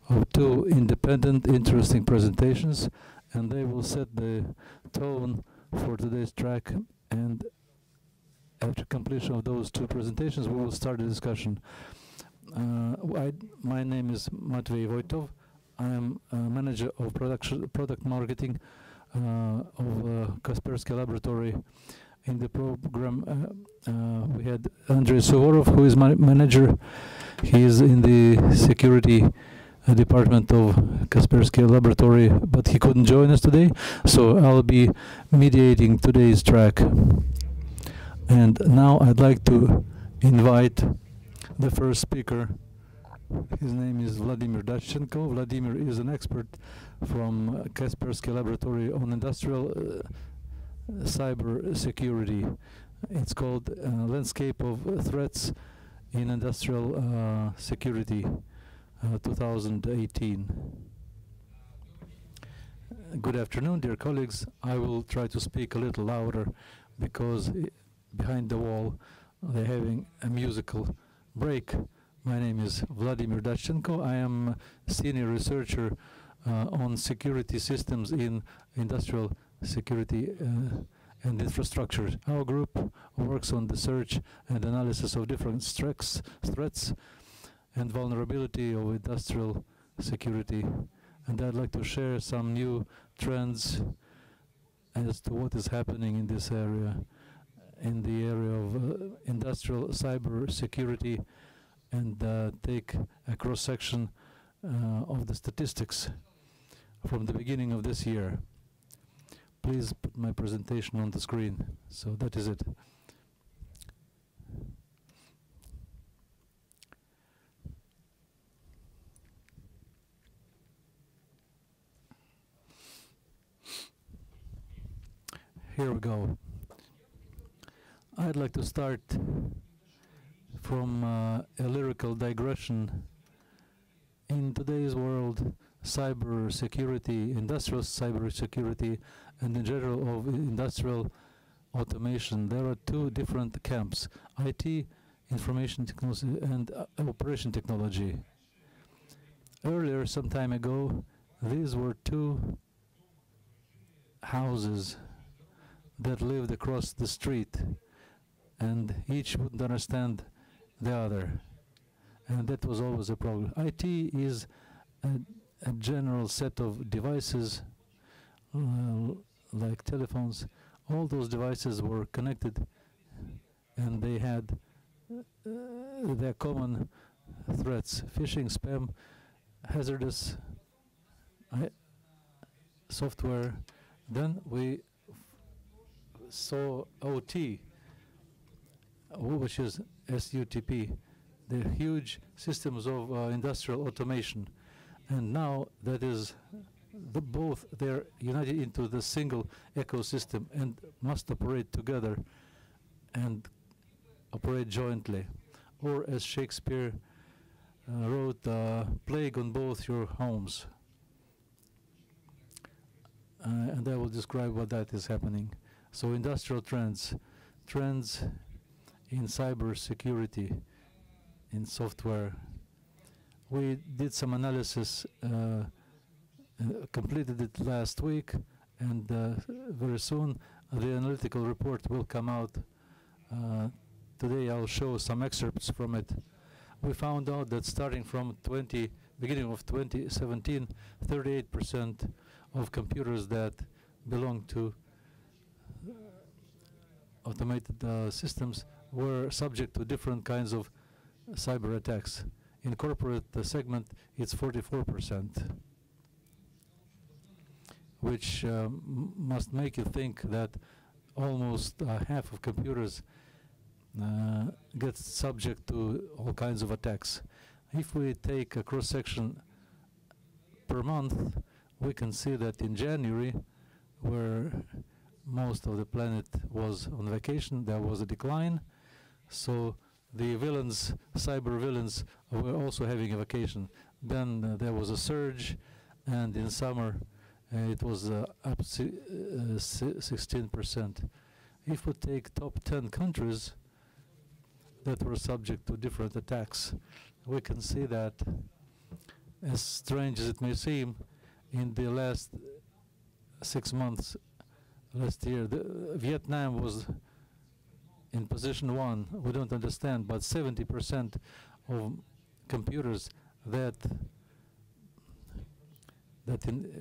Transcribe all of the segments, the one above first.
of two independent, interesting presentations, and they will set the tone for today's track. And after completion of those two presentations, we will start the discussion. My name is Matvey Voitov. I am manager of product marketing of Kaspersky Laboratory. In the program, we had Andrei Suvorov, who is my manager. He is in the security department of Kaspersky Laboratory, but he couldn't join us today, so I'll be mediating today's track. And now I'd like to invite the first speaker. His name is Vladimir Dashchenko. Vladimir is an expert from Kaspersky Laboratory on industrial cyber security. It's called Landscape of Threats in Industrial Security 2018. Good afternoon, dear colleagues. I will try to speak a little louder because behind the wall they're having a musical break. My name is Vladimir Dashchenko. I am a senior researcher on security systems in industrial security and infrastructure. Our group works on the search and analysis of different threats and vulnerability of industrial security. And I'd like to share some new trends as to what is happening in this area, in the area of industrial cyber security, and take a cross-section of the statistics from the beginning of this year. Please put my presentation on the screen. So that is it. Here we go. I'd like to start from a lyrical digression. In today's world, cyber security, industrial cyber security, and in general of industrial automation, there are two different camps: IT, information technology, and operation technology. Earlier, some time ago, these were two houses that lived across the street, and each wouldn't understand the other, and that was always a problem. IT is a general set of devices like telephones. All those devices were connected, and they had their common threats: phishing, spam, hazardous software. Then we saw OT, which is SUTP, the huge systems of industrial automation. And now that is both, they're united into the single ecosystem and must operate together and operate jointly. Or as Shakespeare wrote, plague on both your homes. And I will describe what that is happening. So industrial trends in cyber security, in software. We did some analysis, completed it last week, and very soon the analytical report will come out. Today I'll show some excerpts from it. We found out that starting from beginning of 2017, 38% of computers that belong to automated systems were subject to different kinds of cyber attacks. In corporate segment, it's 44%, which must make you think that almost half of computers get subject to all kinds of attacks. If we take a cross-section per month, we can see that in January, where most of the planet was on vacation, there was a decline. So the villains, cyber villains, were also having a vacation. Then there was a surge, and in summer it was up 16%. If we take top 10 countries that were subject to different attacks, we can see that as strange as it may seem, in the last 6 months, last year, Vietnam was in position 1. We don't understand, but 70% of computers that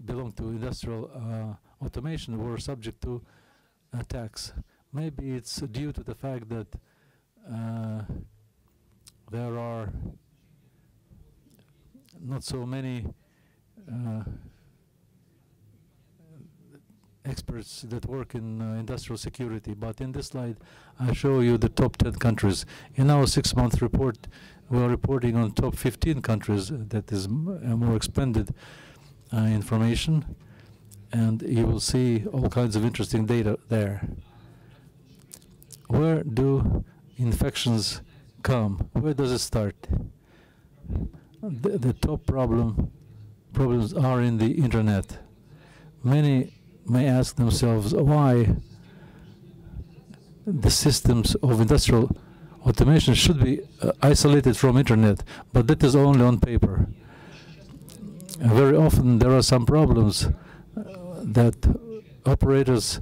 belong to industrial automation were subject to attacks. Maybe it's due to the fact that there are not so many experts that work in industrial security. But in this slide, I show you the top 10 countries. In our 6-month report, we are reporting on top 15 countries. That is more expanded information, and you will see all kinds of interesting data there. Where do infections come? Where does it start? The top problems are in the internet. Many may ask themselves why the systems of industrial automation should be isolated from internet, but that is only on paper. Very often there are some problems that operators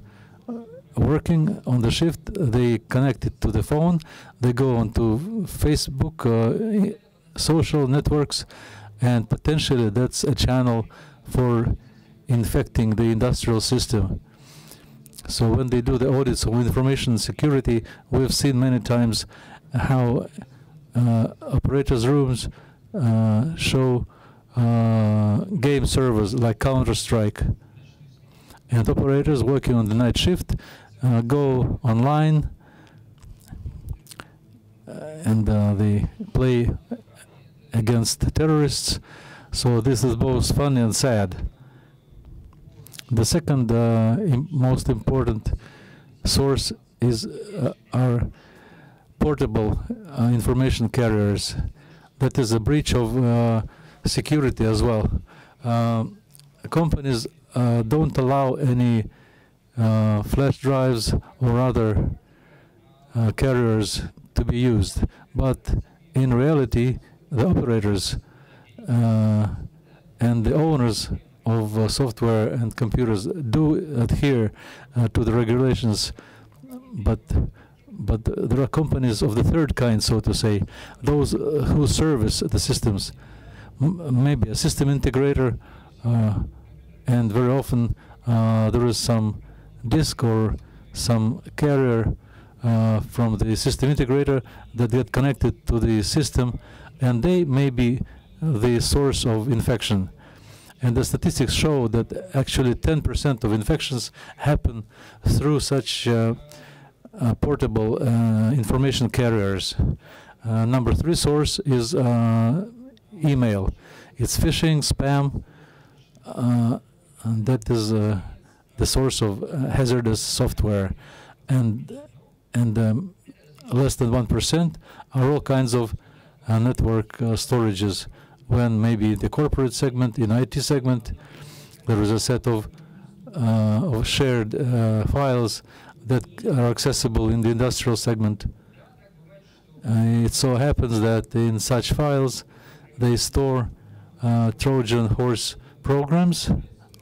working on the shift, they connect it to the phone, they go onto Facebook, social networks, and potentially that's a channel for infecting the industrial system. So when they do the audits of information security, we've seen many times how operators' rooms show game servers like Counter-Strike, and operators working on the night shift go online and they play against terrorists. So this is both funny and sad. The second most important source is our portable information carriers. That is a breach of security as well. Companies don't allow any flash drives or other carriers to be used, but in reality the operators and the owners of software and computers do adhere to the regulations, but there are companies of the third kind, so to say, those who service the systems, maybe a system integrator, and very often there is some disk or some carrier from the system integrator that get connected to the system, and they may be the source of infection. And the statistics show that actually 10% of infections happen through such portable information carriers. Number 3 source is email. It's phishing, spam, and that is the source of hazardous software. And less than 1% are all kinds of network storages. When maybe the corporate segment, in IT segment, there is a set of shared files that are accessible in the industrial segment. It so happens that in such files they store Trojan horse programs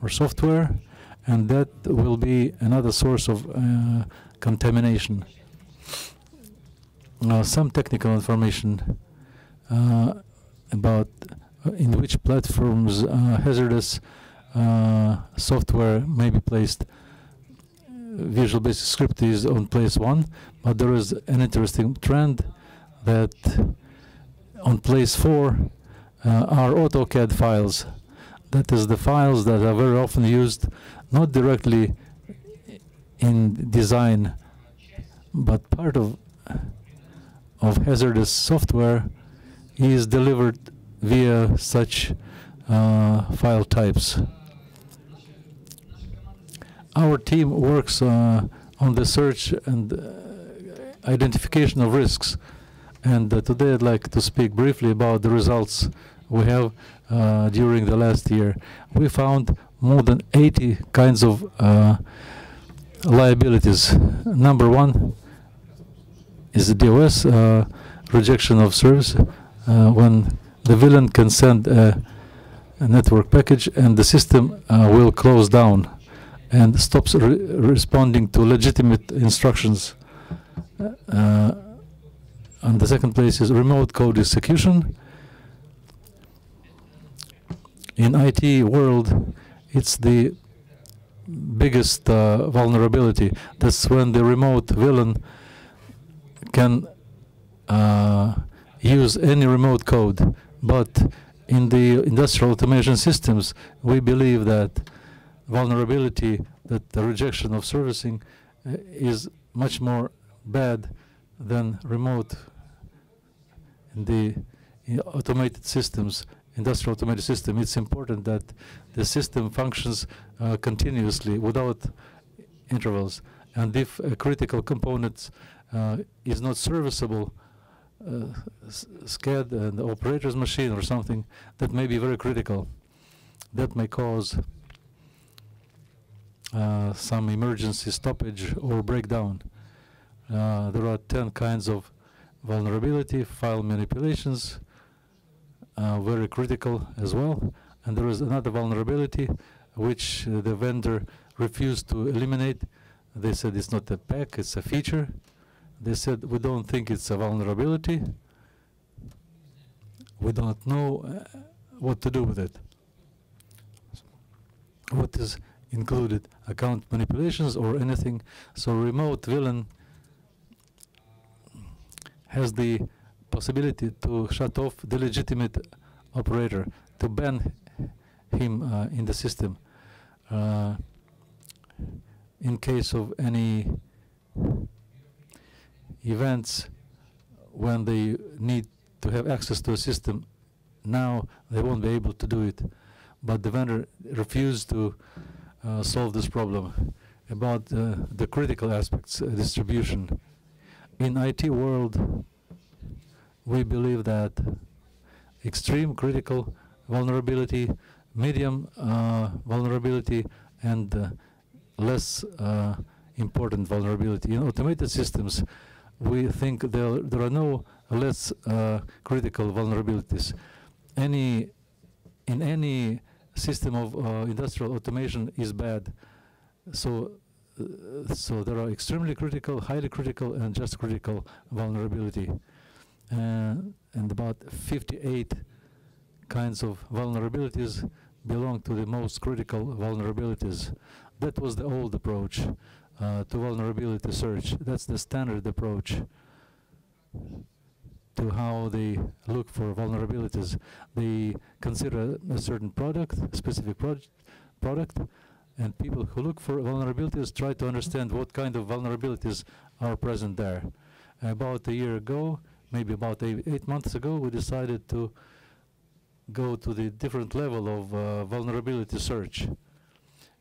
or software, and that will be another source of contamination. Some technical information about in which platforms hazardous software may be placed. Visual Basic Script is on place 1, but there is an interesting trend that on place 4 are AutoCAD files. That is the files that are very often used not directly in design, but part of hazardous software is delivered via such file types. Our team works on the search and identification of risks, and today I'd like to speak briefly about the results we have during the last year. We found more than 80 kinds of liabilities. Number 1 is the DOS, rejection of service, when the villain can send a network package, and the system will close down and stops responding to legitimate instructions. And the second place is remote code execution. In IT world, it's the biggest vulnerability. That's when the remote villain can use any remote code. But in the industrial automation systems, we believe that vulnerability, that the rejection of servicing is much more bad than remote in the automated systems, industrial automated system. It's important that the system functions continuously without intervals. And if a critical component is not serviceable, SCAD and the operator's machine or something, that may be very critical. That may cause some emergency stoppage or breakdown. There are 10 kinds of vulnerability, file manipulations, very critical as well. And there is another vulnerability which the vendor refused to eliminate. They said it's not a pack, it's a feature. They said, we don't think it's a vulnerability. We don't know what to do with it. What is included? Account manipulations or anything. So remote villain has the possibility to shut off the legitimate operator, to ban him in the system. In case of any events when they need to have access to a system, now they won't be able to do it. But the vendor refused to solve this problem about the critical aspects, distribution. In IT world, we believe that extreme critical vulnerability, medium vulnerability, and less important vulnerability. In automated systems, we think there are no less critical vulnerabilities. In any system of industrial automation is bad. So there are extremely critical, highly critical, and just critical vulnerability. And about 58 kinds of vulnerabilities belong to the most critical vulnerabilities. That was the old approach to vulnerability search. That's the standard approach to how they look for vulnerabilities. They consider a certain product, a specific product, and people who look for vulnerabilities try to understand what kind of vulnerabilities are present there. About a year ago, maybe about 8 months ago, we decided to go to the different level of vulnerability search.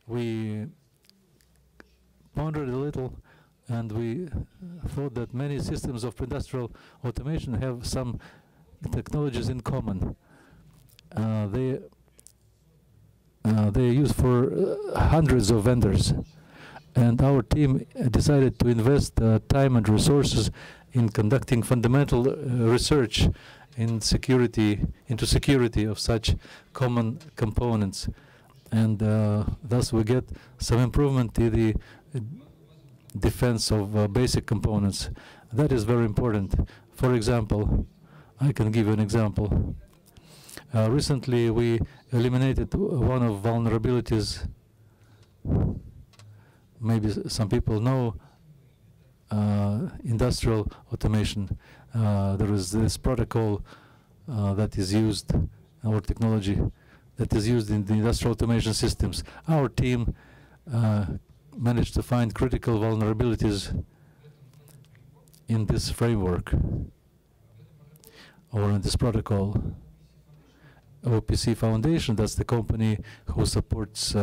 We pondered a little, and we thought that many systems of industrial automation have some technologies in common. They are used for hundreds of vendors, and our team decided to invest time and resources in conducting fundamental research in security, into security of such common components, and thus we get some improvement in the defense of basic components. That is very important. For example, I can give you an example. Recently, we eliminated one of vulnerabilities. Maybe some people know industrial automation. There is this protocol that is used, our technology, that is used in the industrial automation systems. Our team managed to find critical vulnerabilities in this framework or in this protocol. OPC Foundation, that's the company who supports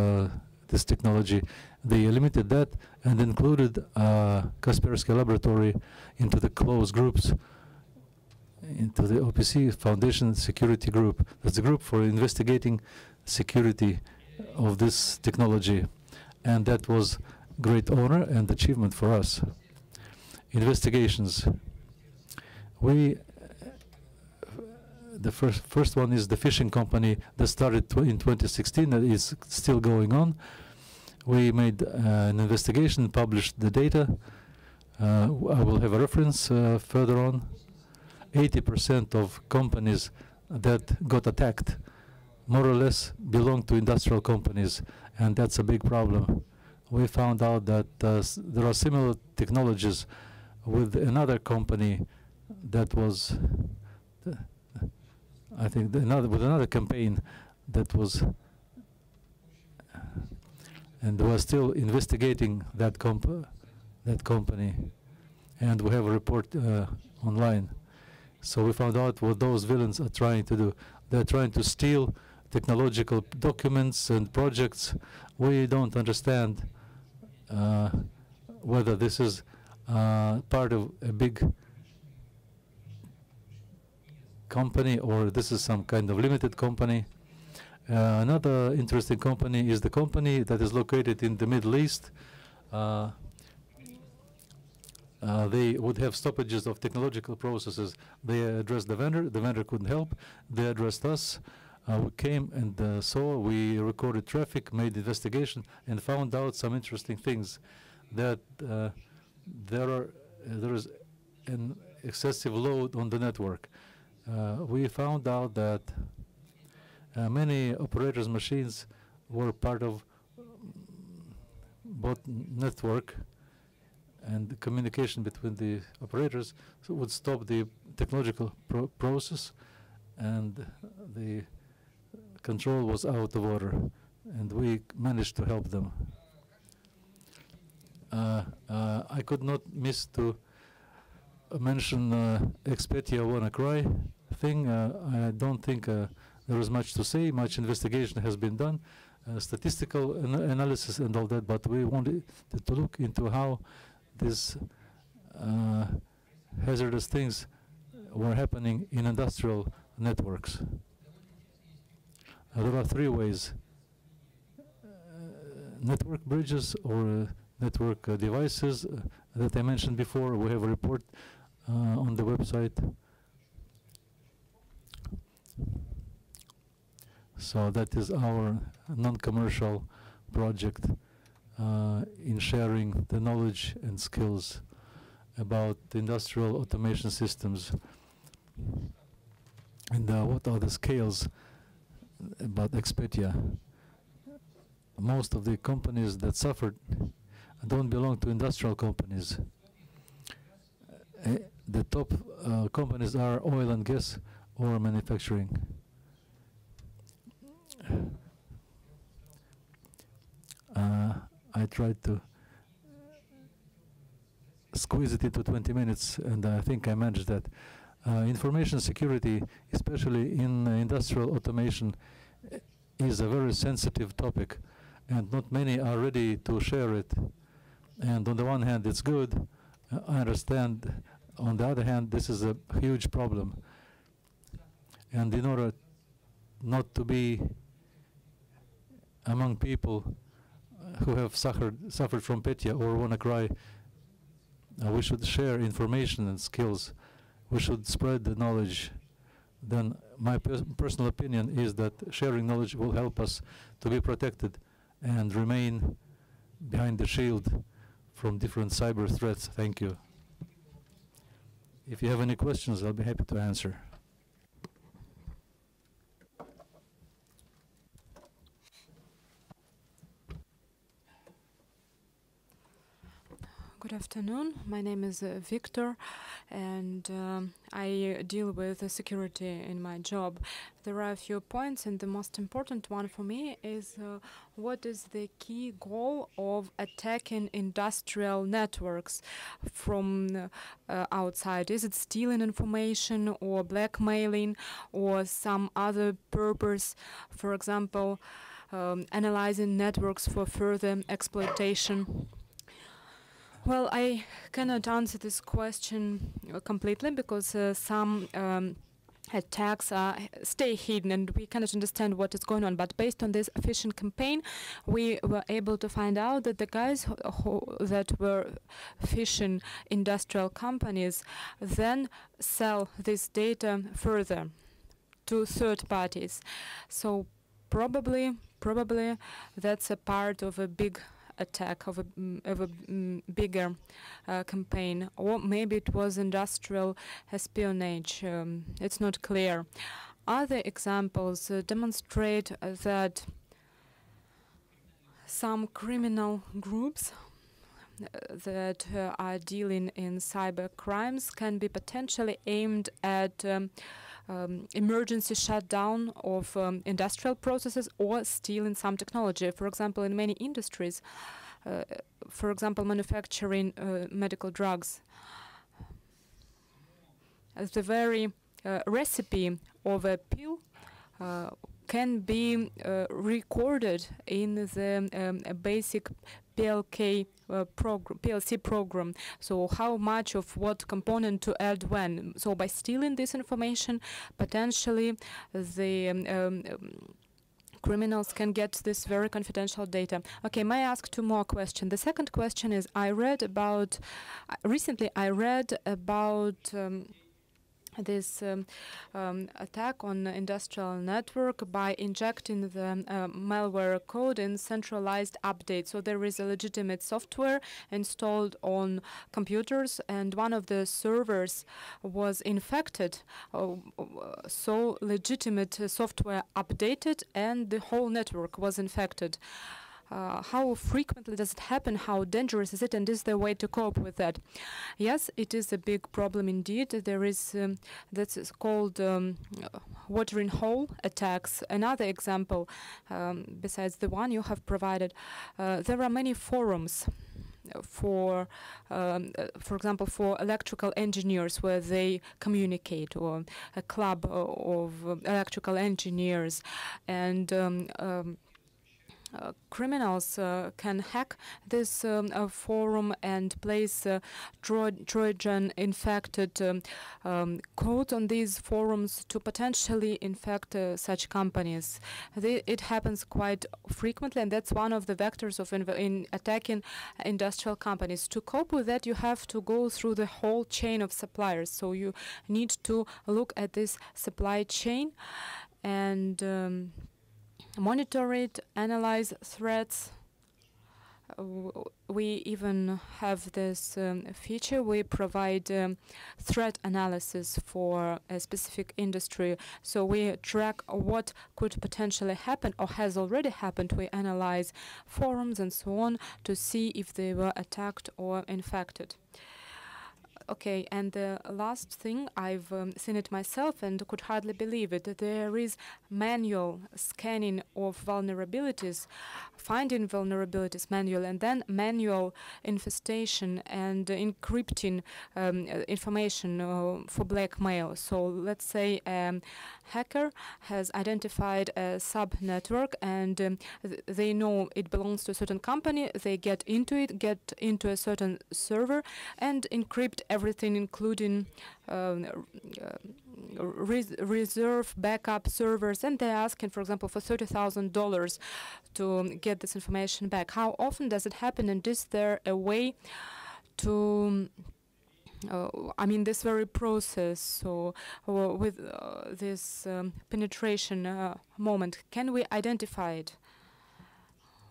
this technology, they eliminated that and included Kaspersky Laboratory into the closed groups, into the OPC Foundation Security Group. That's the group for investigating security of this technology. And that was great honor and achievement for us. The The first one is the fishing company that started in 2016 that is still going on. We made an investigation, published the data. I will have a reference further on. 80% of companies that got attacked more or less belong to industrial companies, and that's a big problem. We found out that there are similar technologies with another company that was, I think, with another campaign that was, and we're still investigating that company, and we have a report online. So we found out what those villains are trying to do. They're trying to steal technological documents and projects. We don't understand whether this is part of a big company or this is some kind of limited company. Another interesting company is the company that is located in the Middle East. They would have stoppages of technological processes. They addressed the vendor couldn't help. They addressed us. We came and saw, we recorded traffic, made investigation, and found out some interesting things. That there is an excessive load on the network. We found out that many operators' machines were part of both network, and the communication between the operators would stop the technological process, and the control was out of order, and we managed to help them. I could not miss to mention Expedia WannaCry thing. I don't think there is much to say. Much investigation has been done, statistical analysis and all that, but we wanted to look into how these hazardous things were happening in industrial networks. There are three ways: network bridges or network devices that I mentioned before. We have a report on the website. So that is our non-commercial project in sharing the knowledge and skills about industrial automation systems. And what are the scales about Expedia? Most of the companies that suffered don't belong to industrial companies. The top companies are oil and gas or manufacturing. I tried to squeeze it into 20 minutes, and I think I managed that. Information security, especially in industrial automation, is a very sensitive topic, and not many are ready to share it. And on the one hand, it's good. I understand. On the other hand, this is a huge problem. And in order not to be among people who have suffered from Petya or WannaCry, we should share information and skills. We should spread the knowledge. Then my personal opinion is that sharing knowledge will help us to be protected and remain behind the shield from different cyber threats. Thank you. If you have any questions, I'll be happy to answer. Good afternoon. My name is Victor, and I deal with security in my job. There are a few points, and the most important one for me is what is the key goal of attacking industrial networks from outside? Is it stealing information or blackmailing or some other purpose? For example, analyzing networks for further exploitation. Well, I cannot answer this question completely because some attacks stay hidden and we cannot understand what is going on. But based on this phishing campaign, we were able to find out that the guys that were phishing industrial companies then sell this data further to third parties. So probably that's a part of a big attack, of a bigger campaign, or maybe it was industrial espionage. It's not clear. Other examples demonstrate that some criminal groups that are dealing in cyber crimes can be potentially aimed at emergency shutdown of industrial processes or stealing some technology. For example, in many industries, for example, manufacturing medical drugs, the very recipe of a pill can be recorded in the basic PLC program. So how much of what component to add when. So by stealing this information, potentially the criminals can get this very confidential data. Okay, may I ask two more questions? The second question is, recently I read about this attack on the industrial network by injecting the malware code in centralized updates. So there is a legitimate software installed on computers, and one of the servers was infected. So legitimate software updated, and the whole network was infected. How frequently does it happen? How dangerous is it? And is there a way to cope with that? Yes, it is a big problem indeed. There is that's called watering hole attacks. Another example, besides the one you have provided, there are many forums for example, for electrical engineers where they communicate, or a club of electrical engineers, and criminals can hack this forum and place Trojan-infected code on these forums to potentially infect such companies. It happens quite frequently, and that's one of the vectors of in attacking industrial companies. To cope with that, you have to go through the whole chain of suppliers. So you need to look at this supply chain and monitor it, analyze threats. We even have this feature. We provide threat analysis for a specific industry. So we track what could potentially happen or has already happened. We analyze forums and so on to see if they were attacked or infected. Okay, and the last thing, I've seen it myself and could hardly believe it. There is manual scanning of vulnerabilities, finding vulnerabilities manual, and then manual infestation and encrypting information for blackmail. So let's say a hacker has identified a sub-network, and they know it belongs to a certain company. They get into a certain server and encrypt everything, including reserve backup servers, and they're asking, for example, for $30,000 to get this information back. How often does it happen, and is there a way to this very process, so with this penetration moment, can we identify it?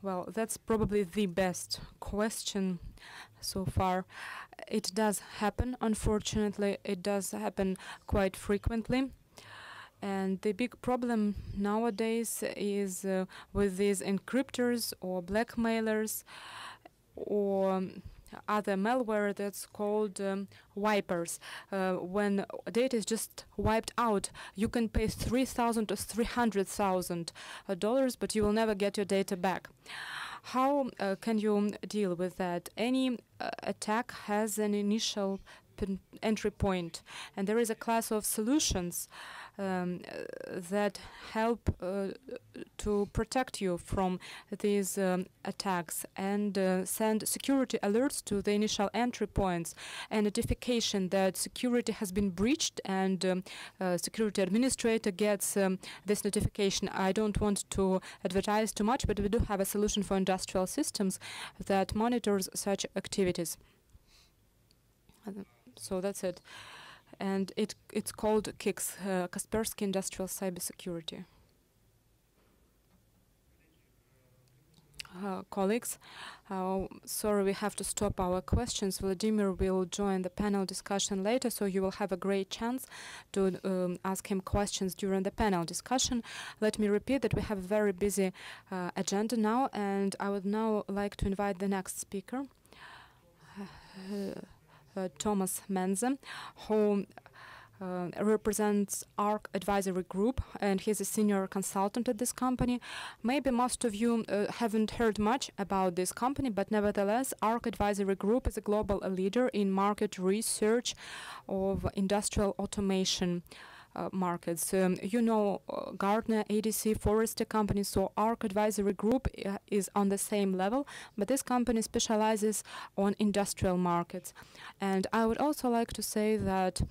Well, that's probably the best question so far. It does happen, unfortunately. It does happen quite frequently. And the big problem nowadays is with these encryptors or blackmailers or other malware that's called wipers. When data is just wiped out, you can pay $3,000 to $300,000, but you will never get your data back. How can you deal with that? Any attack has an initial entry point, and there is a class of solutions that help to protect you from these attacks and send security alerts to the initial entry points, and notification that security has been breached, and security administrator gets this notification. I don't want to advertise too much, but we do have a solution for industrial systems that monitors such activities. So that's it. and it's called KICS, Kaspersky Industrial Cybersecurity. Colleagues, sorry, we have to stop our questions. Vladimir will join the panel discussion later, so you will have a great chance to ask him questions during the panel discussion. Let me repeat that we have a very busy agenda now, and I would now like to invite the next speaker, Thomas Menze, who represents ARC Advisory Group, and he's a senior consultant at this company. Maybe most of you haven't heard much about this company, but nevertheless, ARC Advisory Group is a global leader in market research of industrial automation markets. You know Gartner, ADC, Forrester companies, so ARC Advisory Group is on the same level, but this company specializes on industrial markets. And I would also like to say that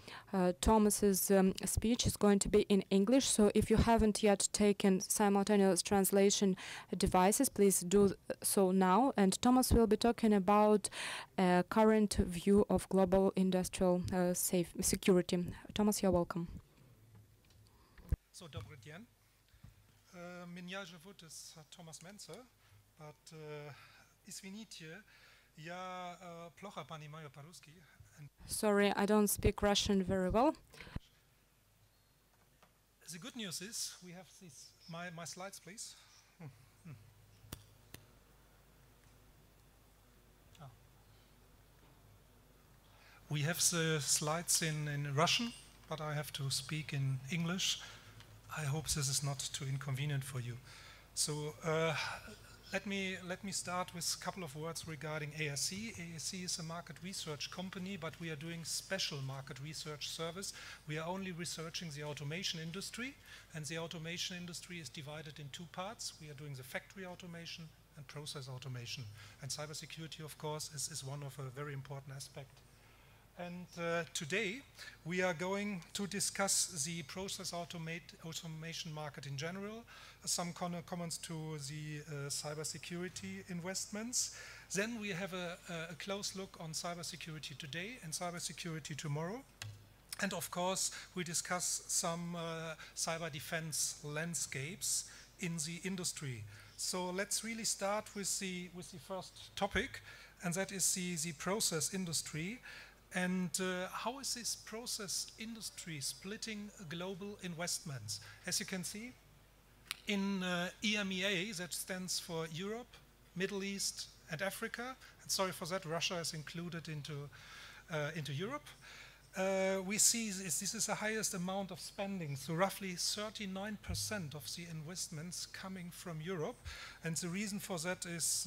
Thomas's speech is going to be in English, so if you haven't yet taken simultaneous translation devices, please do so now. And Thomas will be talking about current view of global industrial security. Thomas, you're welcome. So, dobry dzień. Меня зовут Thomas Menze, but извините, я плохо понимаю по-русски. Sorry, I don't speak Russian very well. The good news is we have these, my slides, please. We have the slides in Russian, but I have to speak in English. I hope this is not too inconvenient for you. So let me start with a couple of words regarding ASC. ASC is a market research company, but we are doing special market research service. We are only researching the automation industry, and the automation industry is divided in two parts. We are doing the factory automation and process automation. And cybersecurity, of course, is one of a very important aspect. And today we are going to discuss the process automation market in general, some comments to the cybersecurity investments. Then we have a close look on cybersecurity today and cybersecurity tomorrow. And of course, we discuss some cyber defense landscapes in the industry. So let's really start with the first topic, and that is the process industry. And how is this process industry splitting global investments? As you can see, in EMEA, that stands for Europe, Middle East, and Africa. And sorry for that, Russia is included into Europe. We see this is the highest amount of spending, so roughly 39% of the investments coming from Europe. And the reason for that is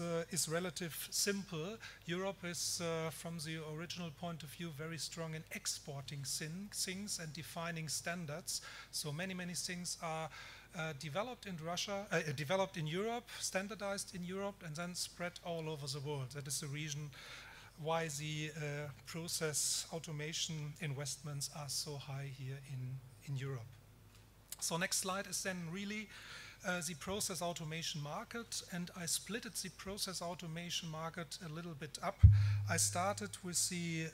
relatively simple. Europe is, from the original point of view, very strong in exporting things and defining standards. So many things are developed in Russia, developed in Europe, standardized in Europe, and then spread all over the world. That is the reason why the process automation investments are so high here in Europe. So next slide is then really the process automation market, and I splitted the process automation market a little bit up. I started with the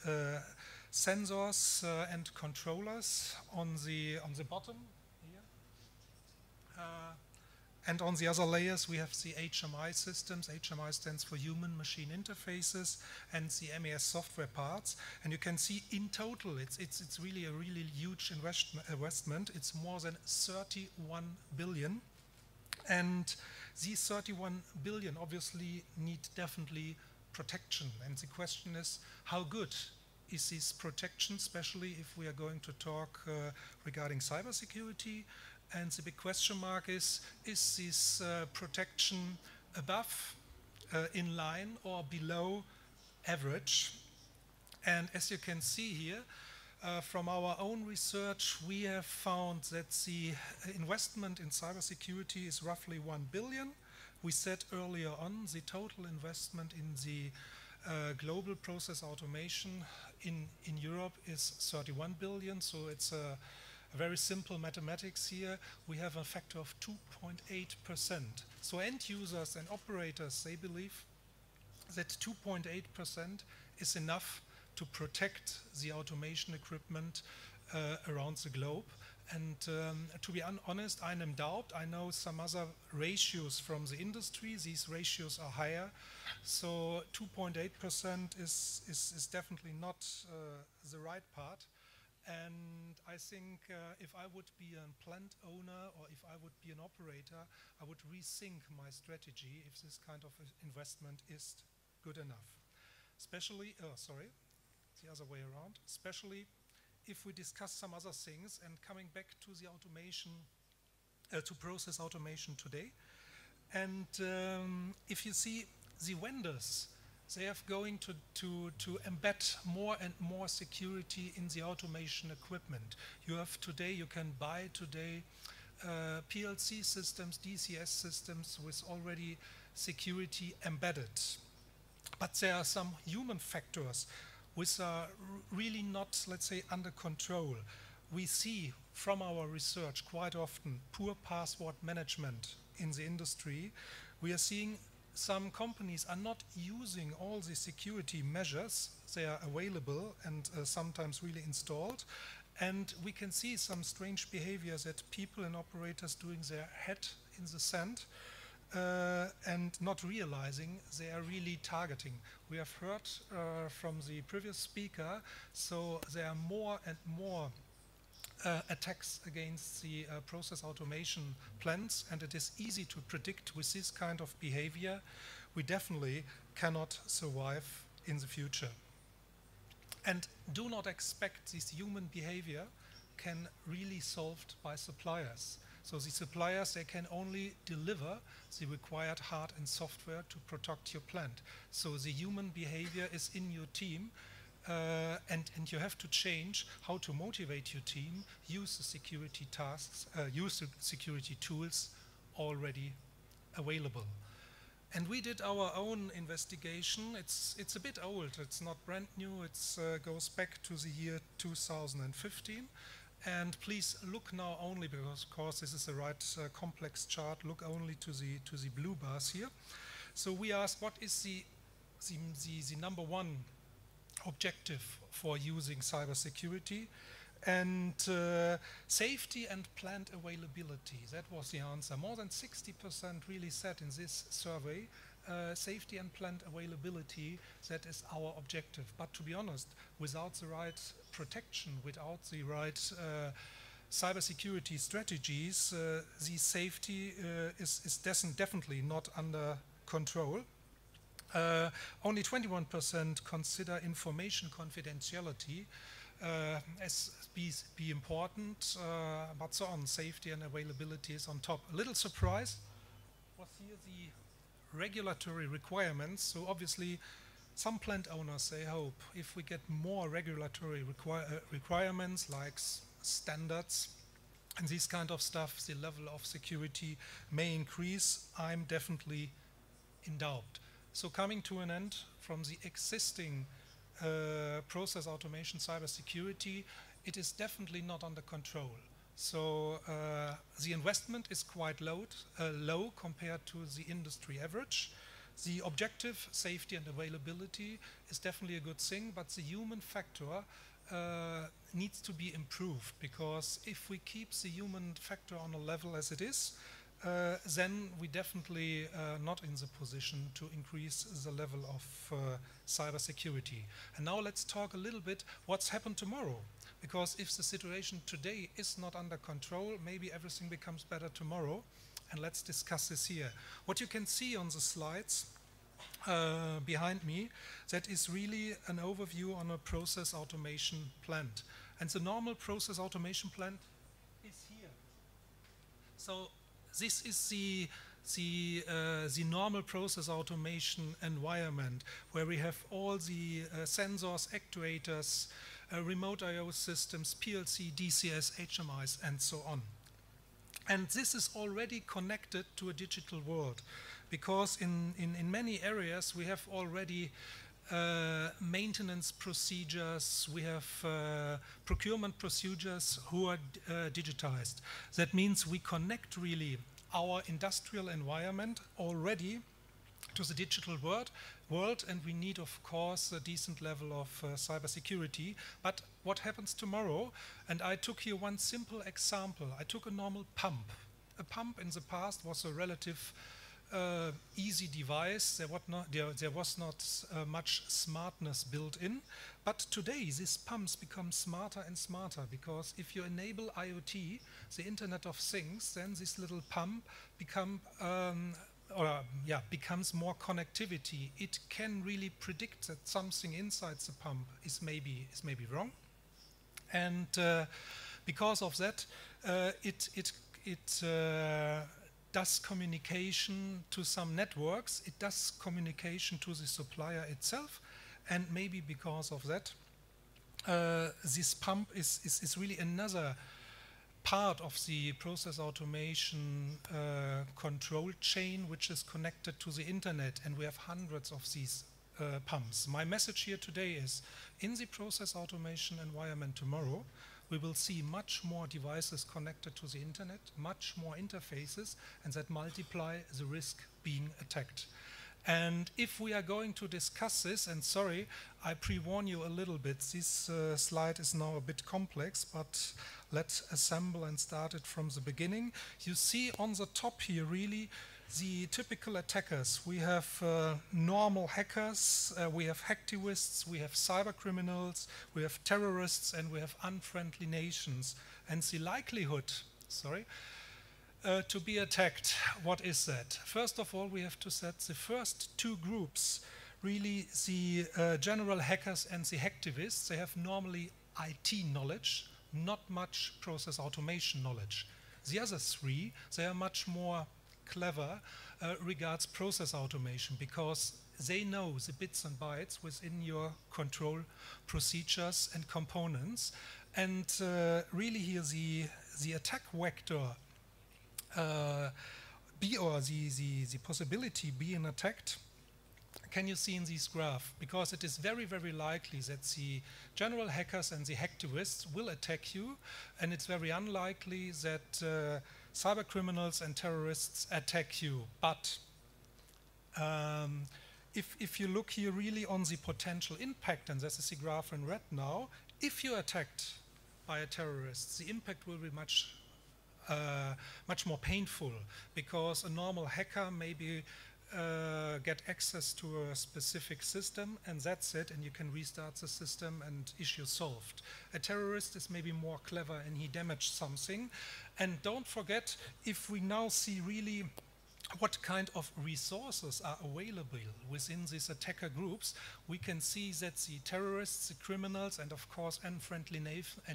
sensors and controllers on the bottom here. And on the other layers, we have the HMI systems. HMI stands for human-machine interfaces, and the MES software parts. And you can see in total, it's really a really huge investment. It's more than 31 billion. And these 31 billion obviously need definitely protection. And the question is, how good is this protection, especially if we are going to talk regarding cybersecurity? And the big question mark is this protection above, in line, or below average? And as you can see here, from our own research, we have found that the investment in cybersecurity is roughly 1 billion. We said earlier on the total investment in the global process automation in Europe is 31 billion, so it's a very simple mathematics here. We have a factor of 2.8%. So end users and operators, they believe that 2.8% is enough to protect the automation equipment around the globe. And to be honest, I'm in doubt. I know some other ratios from the industry. These ratios are higher. So 2.8% is definitely not the right part. And I think if I would be a plant owner or if I would be an operator, I would rethink my strategy if this kind of investment is good enough. Especially, sorry, the other way around, especially if we discuss some other things and coming back to the automation, to process automation today. And if you see the vendors, they are going to embed more and more security in the automation equipment. You can buy today PLC systems, DCS systems with already security embedded. But there are some human factors which are really not, let's say, under control. We see from our research quite often poor password management in the industry. We are seeing some companies are not using all the security measures. They are available and sometimes really installed. And we can see some strange behavior that people and operators doing their head in the sand and not realizing they are really targeting. We have heard from the previous speaker, so there are more and more attacks against the process automation plants, and it is easy to predict with this kind of behavior we definitely cannot survive in the future. And do not expect this human behavior can really solved by suppliers. So the suppliers, they can only deliver the required hard and software to protect your plant. So the human behavior is in your team, and you have to change how to motivate your team, use the security tasks, use the security tools already available. And we did our own investigation. It's a bit old, it's not brand new, it goes back to the year 2015. And please look now only, because of course this is the right complex chart, look only to the blue bars here. So we asked what is the number one objective for using cybersecurity, and safety and plant availability. That was the answer. More than 60% really said in this survey, safety and plant availability, that is our objective. But to be honest, without the right protection, without the right cybersecurity strategies, the safety is definitely not under control. Only 21% consider information confidentiality as be important, but so on, safety and availability is on top. A little surprise was here the regulatory requirements. So obviously some plant owners, they hope if we get more regulatory requirements like standards and this kind of stuff, the level of security may increase. I'm definitely in doubt. So coming to an end from the existing process automation cybersecurity, it is definitely not under control. So the investment is quite low compared to the industry average. The objective, safety and availability, is definitely a good thing, but the human factor needs to be improved, because if we keep the human factor on a level as it is, then we definitely not in the position to increase the level of cybersecurity. And now let's talk a little bit what's happened tomorrow. Because if the situation today is not under control, maybe everything becomes better tomorrow. And let's discuss this here. What you can see on the slides behind me, that is really an overview on a process automation plant. And the normal process automation plant is here. So this is the normal process automation environment, where we have all the sensors, actuators, remote I/O systems, PLC, DCS, HMIs, and so on. And this is already connected to a digital world, because in many areas we have already maintenance procedures, we have procurement procedures who are digitized. That means we connect really our industrial environment already to the digital world, and we need, of course, a decent level of cybersecurity. But what happens tomorrow? And I took here one simple example. I took a normal pump. A pump in the past was a relative easy device. There was not much smartness built in. But today, these pumps become smarter and smarter, because if you enable IoT, the Internet of Things, then this little pump becomes more connectivity. It can really predict that something inside the pump is maybe wrong, and because of that, it does communication to some networks. It does communication to the supplier itself, and maybe because of that, this pump is really another part of the process automation control chain, which is connected to the internet, and we have hundreds of these pumps. My message here today is, in the process automation environment tomorrow, we will see much more devices connected to the internet, much more interfaces, and that multiply the risk being attacked. And if we are going to discuss this, and sorry, I pre-warn you a little bit, this slide is now a bit complex, but let's assemble and start it from the beginning. You see on the top here really the typical attackers. We have normal hackers, we have hacktivists, we have cyber criminals, we have terrorists, and we have unfriendly nations. And the likelihood, to be attacked, what is that? First of all, we have to set the first two groups, really the general hackers and the hacktivists. They have normally IT knowledge, not much process automation knowledge. The other three, they are much more clever regards process automation, because they know the bits and bytes within your control procedures and components. And really here the attack vector the possibility being attacked, can you see in this graph? Because it is very, very likely that the general hackers and the hacktivists will attack you, and it's very unlikely that cyber criminals and terrorists attack you. But if you look here really on the potential impact, and this is the graph in red now, if you're attacked by a terrorist, the impact will be much more painful, because a normal hacker maybe get access to a specific system, and that's it, and you can restart the system and issue solved. A terrorist is maybe more clever, and he damaged something. And don't forget, if we now see really what kind of resources are available within these attacker groups, we can see that the terrorists, the criminals, and of course unfriendly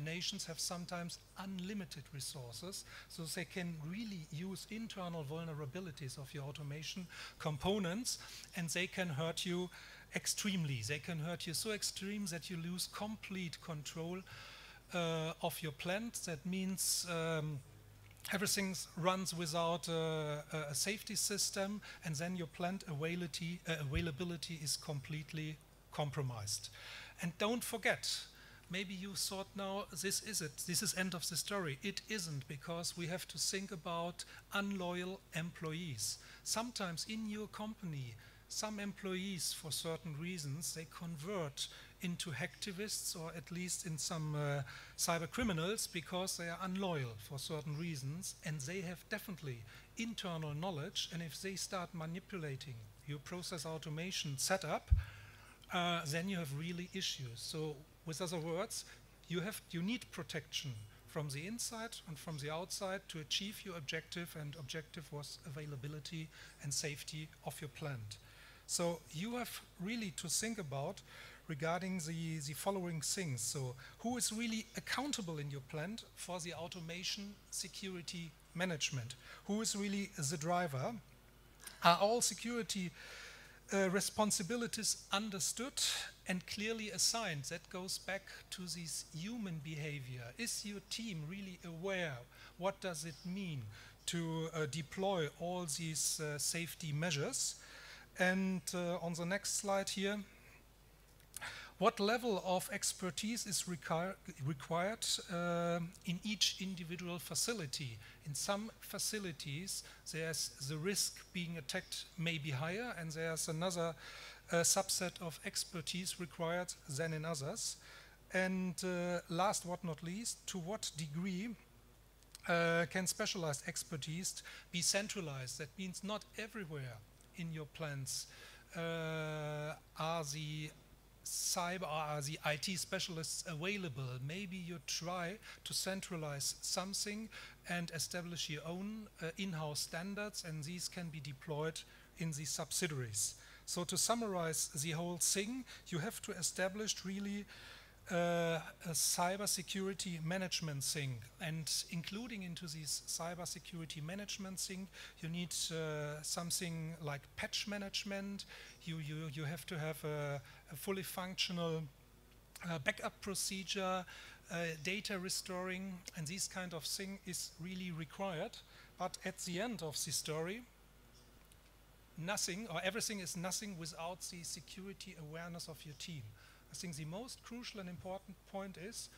nations have sometimes unlimited resources, so they can really use internal vulnerabilities of your automation components, and they can hurt you extremely. They can hurt you so extreme that you lose complete control of your plant. That means everything runs without a safety system, and then your plant availability is completely compromised. And don't forget, maybe you thought now, this is it, this is end of the story. It isn't, because we have to think about unloyal employees. Sometimes in your company, some employees, for certain reasons, they convert into hacktivists, or at least in some cyber criminals, because they are unloyal for certain reasons, and they have definitely internal knowledge, and if they start manipulating your process automation setup, then you have really issues. So with other words, you need protection from the inside and from the outside to achieve your objective, and objective was availability and safety of your plant. So you have really to think about regarding the following things. So who is really accountable in your plant for the automation security management? Who is really the driver? Are all security responsibilities understood and clearly assigned? That goes back to this human behavior. Is your team really aware? What does it mean to deploy all these safety measures? And on the next slide here, What level of expertise is required in each individual facility? In some facilities, there's the risk being attacked may be higher, and there's another subset of expertise required than in others. And last but not least, to what degree can specialized expertise be centralized? That means not everywhere in your plants are the IT specialists available. Maybe you try to centralize something and establish your own in-house standards, and these can be deployed in the subsidiaries. So to summarize the whole thing, you have to establish really a cybersecurity management thing, and including into this cybersecurity management thing, you need something like patch management. You have to have a fully functional backup procedure, data restoring, and this kind of thing is really required. But at the end of the story, nothing or everything is nothing without the security awareness of your team. I think the most crucial and important point is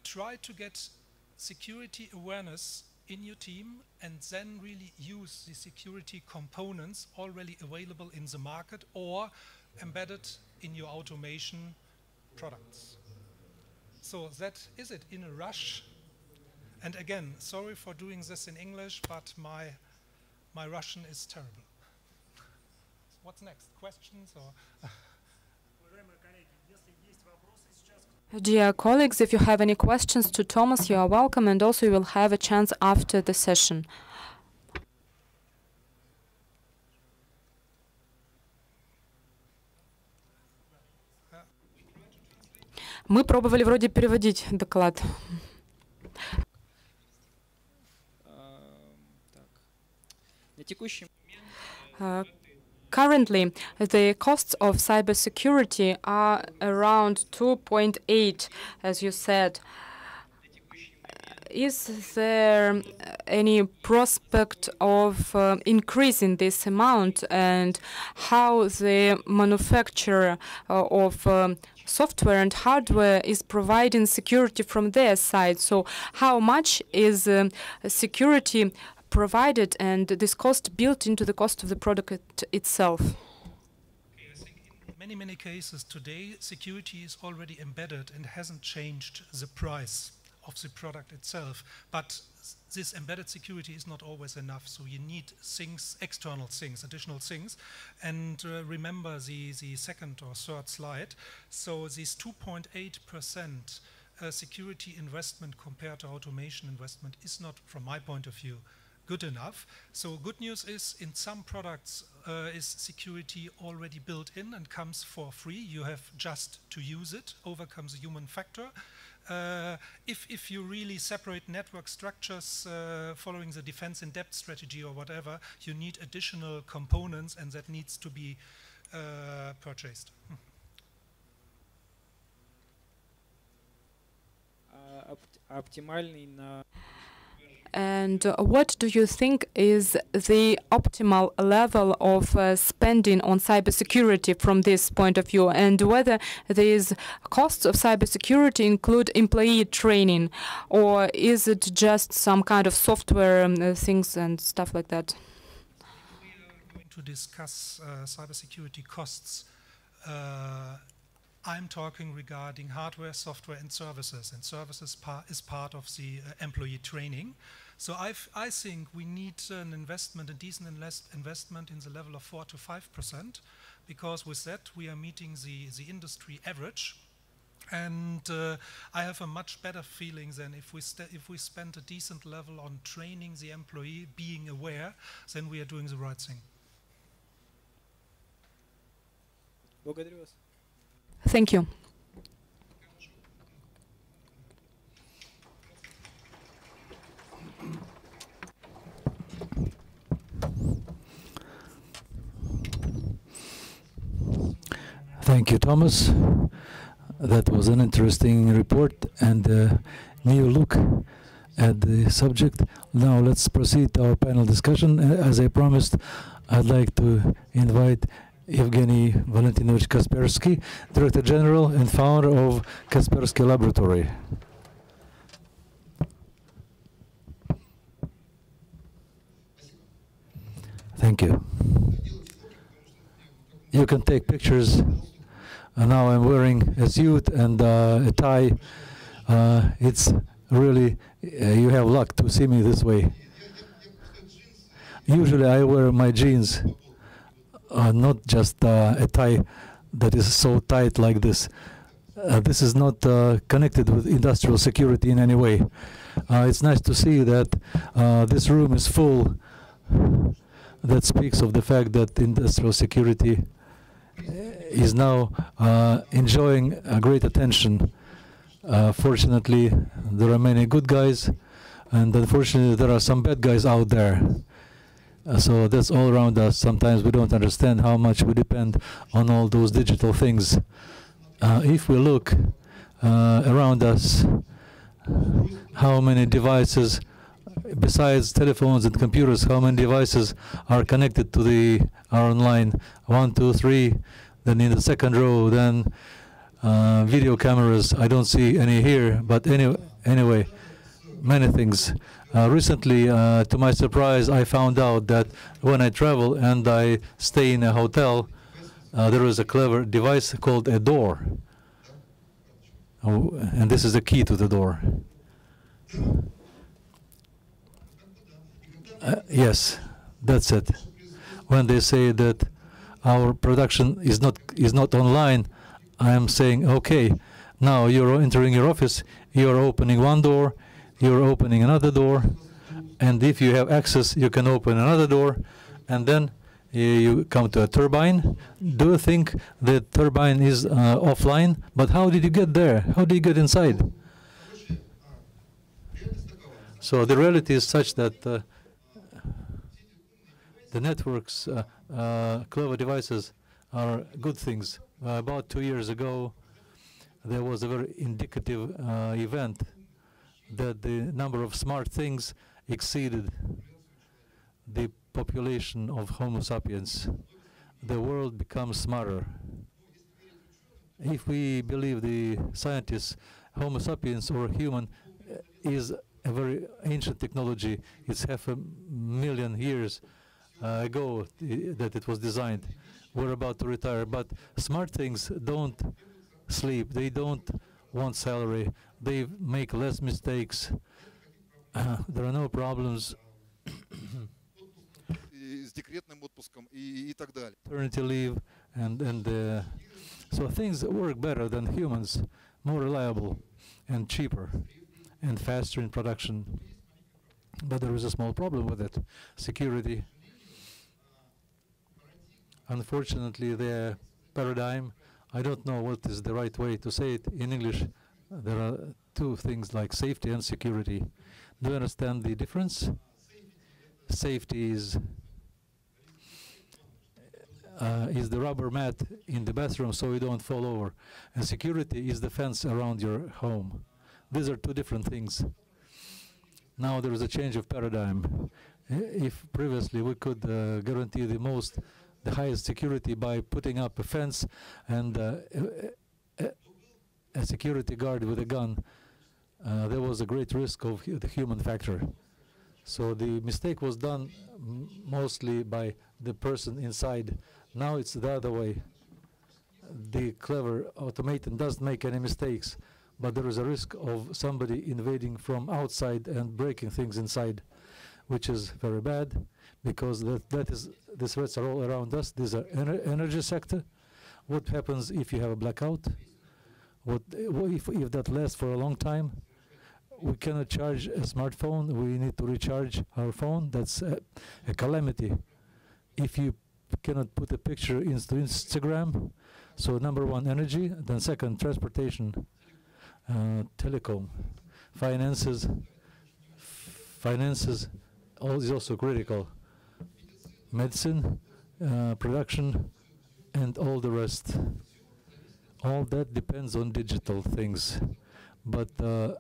try to get security awareness in your team and then really use the security components already available in the market or embedded in your automation products. So that is it in a rush. And again, sorry for doing this in English, but my Russian is terrible. What's next? Questions or? Dear colleagues, if you have any questions to Thomas, you are welcome, and also you will have a chance after the session. Мы пробовали вроде переводить доклад. Currently, the costs of cybersecurity are around 2.8, as you said. Is there any prospect of increasing this amount, and how the manufacturer of software and hardware is providing security from their side? So how much is security provided and this cost built into the cost of the product itself? Okay, I think in many cases today security is already embedded and hasn't changed the price of the product itself, but this embedded security is not always enough, so you need things, external things, additional things. And remember the second or third slide. So this 2.8% security investment compared to automation investment is not, from my point of view, good enough. So good news is in some products is security already built in and comes for free. You have just to use it, overcome the human factor. If you really separate network structures following the defense in depth strategy or whatever, you need additional components, and that needs to be purchased. And what do you think is the optimal level of spending on cybersecurity from this point of view, and whether these costs of cybersecurity include employee training, or is it just some kind of software things and stuff like that? We are going to discuss cybersecurity costs. I'm talking regarding hardware, software, and services is part of the employee training. So I think we need an investment, a decent investment in the level of 4 to 5%, because with that we are meeting the industry average. And I have a much better feeling than if we spend a decent level on training the employee, being aware, then we are doing the right thing. Thank you. Thank you, Thomas. That was an interesting report and a new look at the subject. Now let's proceed to our panel discussion. As I promised, I'd like to invite Evgeny Valentinovich Kaspersky, Director General and founder of Kaspersky Laboratory. Thank you. You can take pictures. Now I'm wearing a suit and a tie. It's really, you have luck to see me this way. Usually I wear my jeans, not just a tie that is so tight like this. This is not connected with industrial security in any way. It's nice to see that this room is full. That speaks of the fact that industrial security is now enjoying great attention. Fortunately, there are many good guys, and unfortunately, there are some bad guys out there. So that's all around us. Sometimes we don't understand how much we depend on all those digital things. If we look around us, how many devices, besides telephones and computers, how many devices are connected to are online? 1, 2, 3. Then in the second row, then video cameras. I don't see any here, but anyway, many things. Recently, to my surprise, I found out that when I travel and I stay in a hotel, there is a clever device called a door. And this is the key to the door. Yes, that's it. When they say that our production is not online, I am saying, okay, now you're entering your office, you're opening one door, you're opening another door, and if you have access, you can open another door, and then you come to a turbine. Do you think the turbine is offline? But how did you get there? How did you get inside? So the reality is such that the networks, clever devices, are good things. About 2 years ago, there was a very indicative event that the number of smart things exceeded the population of Homo sapiens. The world becomes smarter. If we believe the scientists, Homo sapiens or human is a very ancient technology. It's 500,000 years ago that it was designed. We're about to retire, but smart things don't sleep. They don't want salary. They make less mistakes. There are no problems. Paternity leave and so things work better than humans, more reliable and cheaper and faster in production. But there is a small problem with it: security. Unfortunately, the paradigm, I don't know what is the right way to say it in English. There are two things like safety and security. Do you understand the difference? Safety is the rubber mat in the bathroom so you don't fall over. And security is the fence around your home. These are two different things. Now there is a change of paradigm. If previously we could guarantee the highest security by putting up a fence and a security guard with a gun, there was a great risk of the human factor. So the mistake was done mostly by the person inside. Now it's the other way. The clever automaton doesn't make any mistakes, but there is a risk of somebody invading from outside and breaking things inside, which is very bad, because the threats are all around us. These are energy sector. What happens if you have a blackout? What if that lasts for a long time? We cannot charge a smartphone. We need to recharge our phone. That's a calamity. If you cannot put a picture into Instagram, so number one, energy. Then second, transportation, telecom, finances. Finances is also critical. Medicine, production, and all the rest. All that depends on digital things. But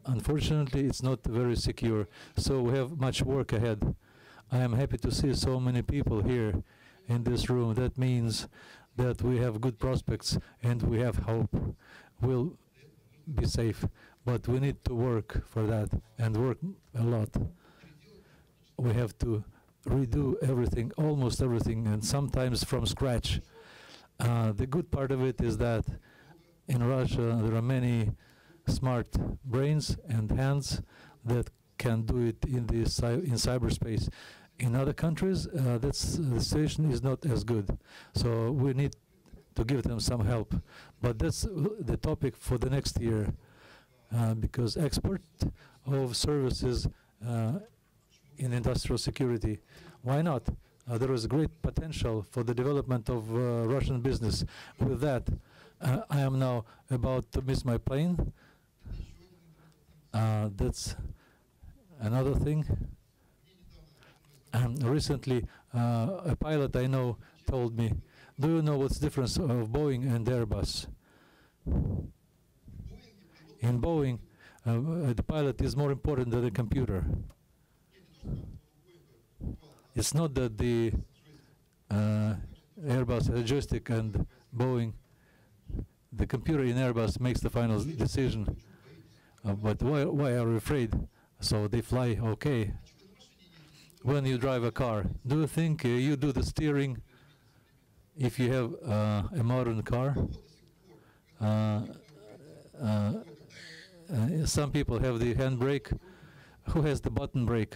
unfortunately, it's not very secure. So we have much work ahead. I am happy to see so many people here in this room. That means that we have good prospects and we have hope. We'll be safe, but we need to work for that and work a lot. We have to redo everything, almost everything, and sometimes from scratch. The good part of it is that in Russia there are many smart brains and hands that can do it in cyberspace. In other countries, the situation is not as good, so we need to give them some help. But that's the topic for the next year, because export of services in industrial security, why not? There is great potential for the development of Russian business. With that, I am now about to miss my plane. That's another thing. Recently, a pilot I know told me, do you know what's the difference of Boeing and Airbus? In Boeing, the pilot is more important than the computer. It's not that the Airbus has a joystick and Boeing, the computer in Airbus makes the final decision. But why are you afraid? So they fly okay. When you drive a car, do you think you do the steering if you have a modern car? Some people have the handbrake. Who has the button brake?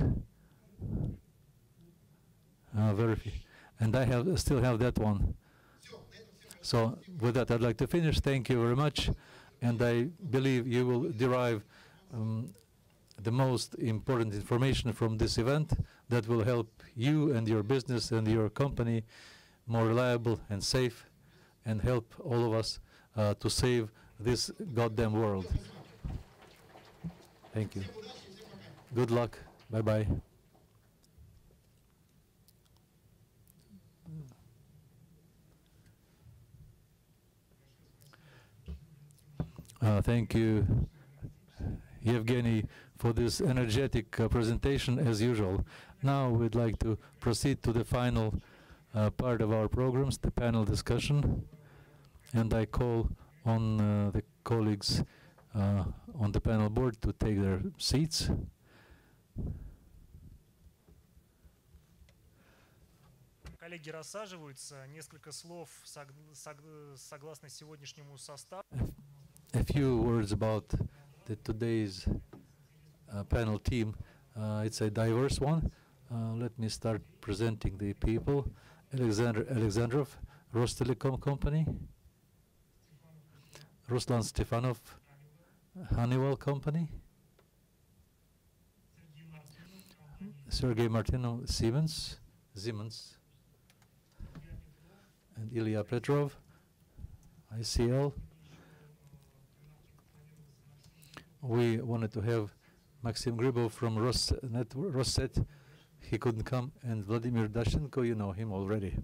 Very few. And I still have that one. So with that, I'd like to finish. Thank you very much. And I believe you will derive the most important information from this event that will help you and your business and your company more reliable and safe, and help all of us to save this goddamn world. Thank you. Good luck. Bye-bye. Thank you, Evgeny, for this energetic presentation as usual. Now we'd like to proceed to the final part of our programs, the panel discussion. And I call on the colleagues on the panel board to take their seats. Коллеги рассаживаются. Несколько слов согласно сегодняшнему составу. A few words about today's panel team. It's a diverse one. Let me start presenting the people. Alexander Alexandrov, Rostelecom Company. Ruslan Stefanov, Honeywell Company. Sergey Martinov, Siemens. And Ilya Petrov, ICL. We wanted to have Maxim Gribov from Rosset. He couldn't come. And Vladimir Dashenko, you know him already.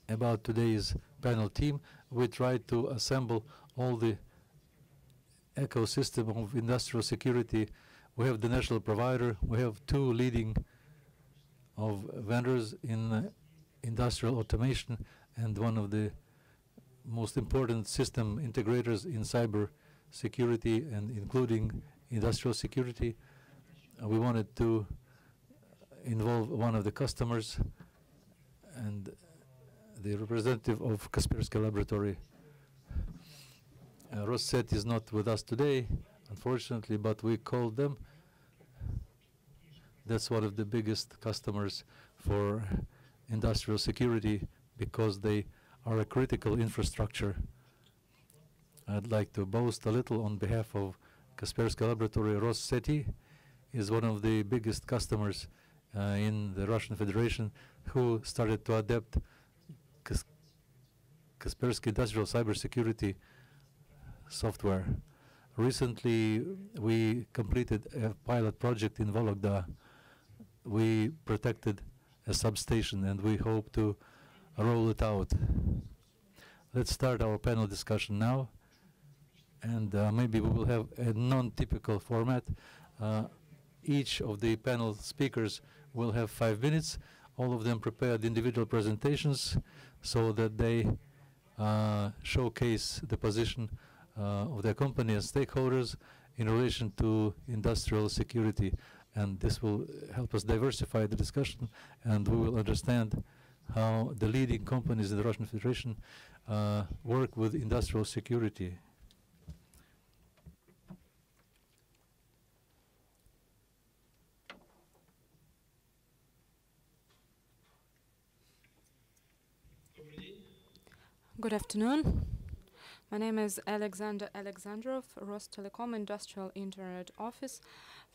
About today's panel team, we tried to assemble all the ecosystem of industrial security. We have the national provider. We have two leading of vendors in industrial automation, and one of the most important system integrators in cyber security and including industrial security. We wanted to involve one of the customers and the representative of Kaspersky Laboratory. Rosset is not with us today, unfortunately, but we called them. That's one of the biggest customers for industrial security because they are a critical infrastructure. I'd like to boast a little on behalf of Kaspersky Laboratory. Rosseti is one of the biggest customers in the Russian Federation who started to adapt Kaspersky Industrial Cybersecurity software. Recently, we completed a pilot project in Vologda. We protected a substation and we hope to roll it out. Let's start our panel discussion now, and maybe we will have a non-typical format. Each of the panel speakers will have 5 minutes. all of them prepared individual presentations so that they showcase the position of their company and stakeholders in relation to industrial security. And this will help us diversify the discussion, and we will understand how the leading companies in the Russian Federation work with industrial security. Good afternoon. My name is Alexander Alexandrov, Rostelecom Industrial Internet Office.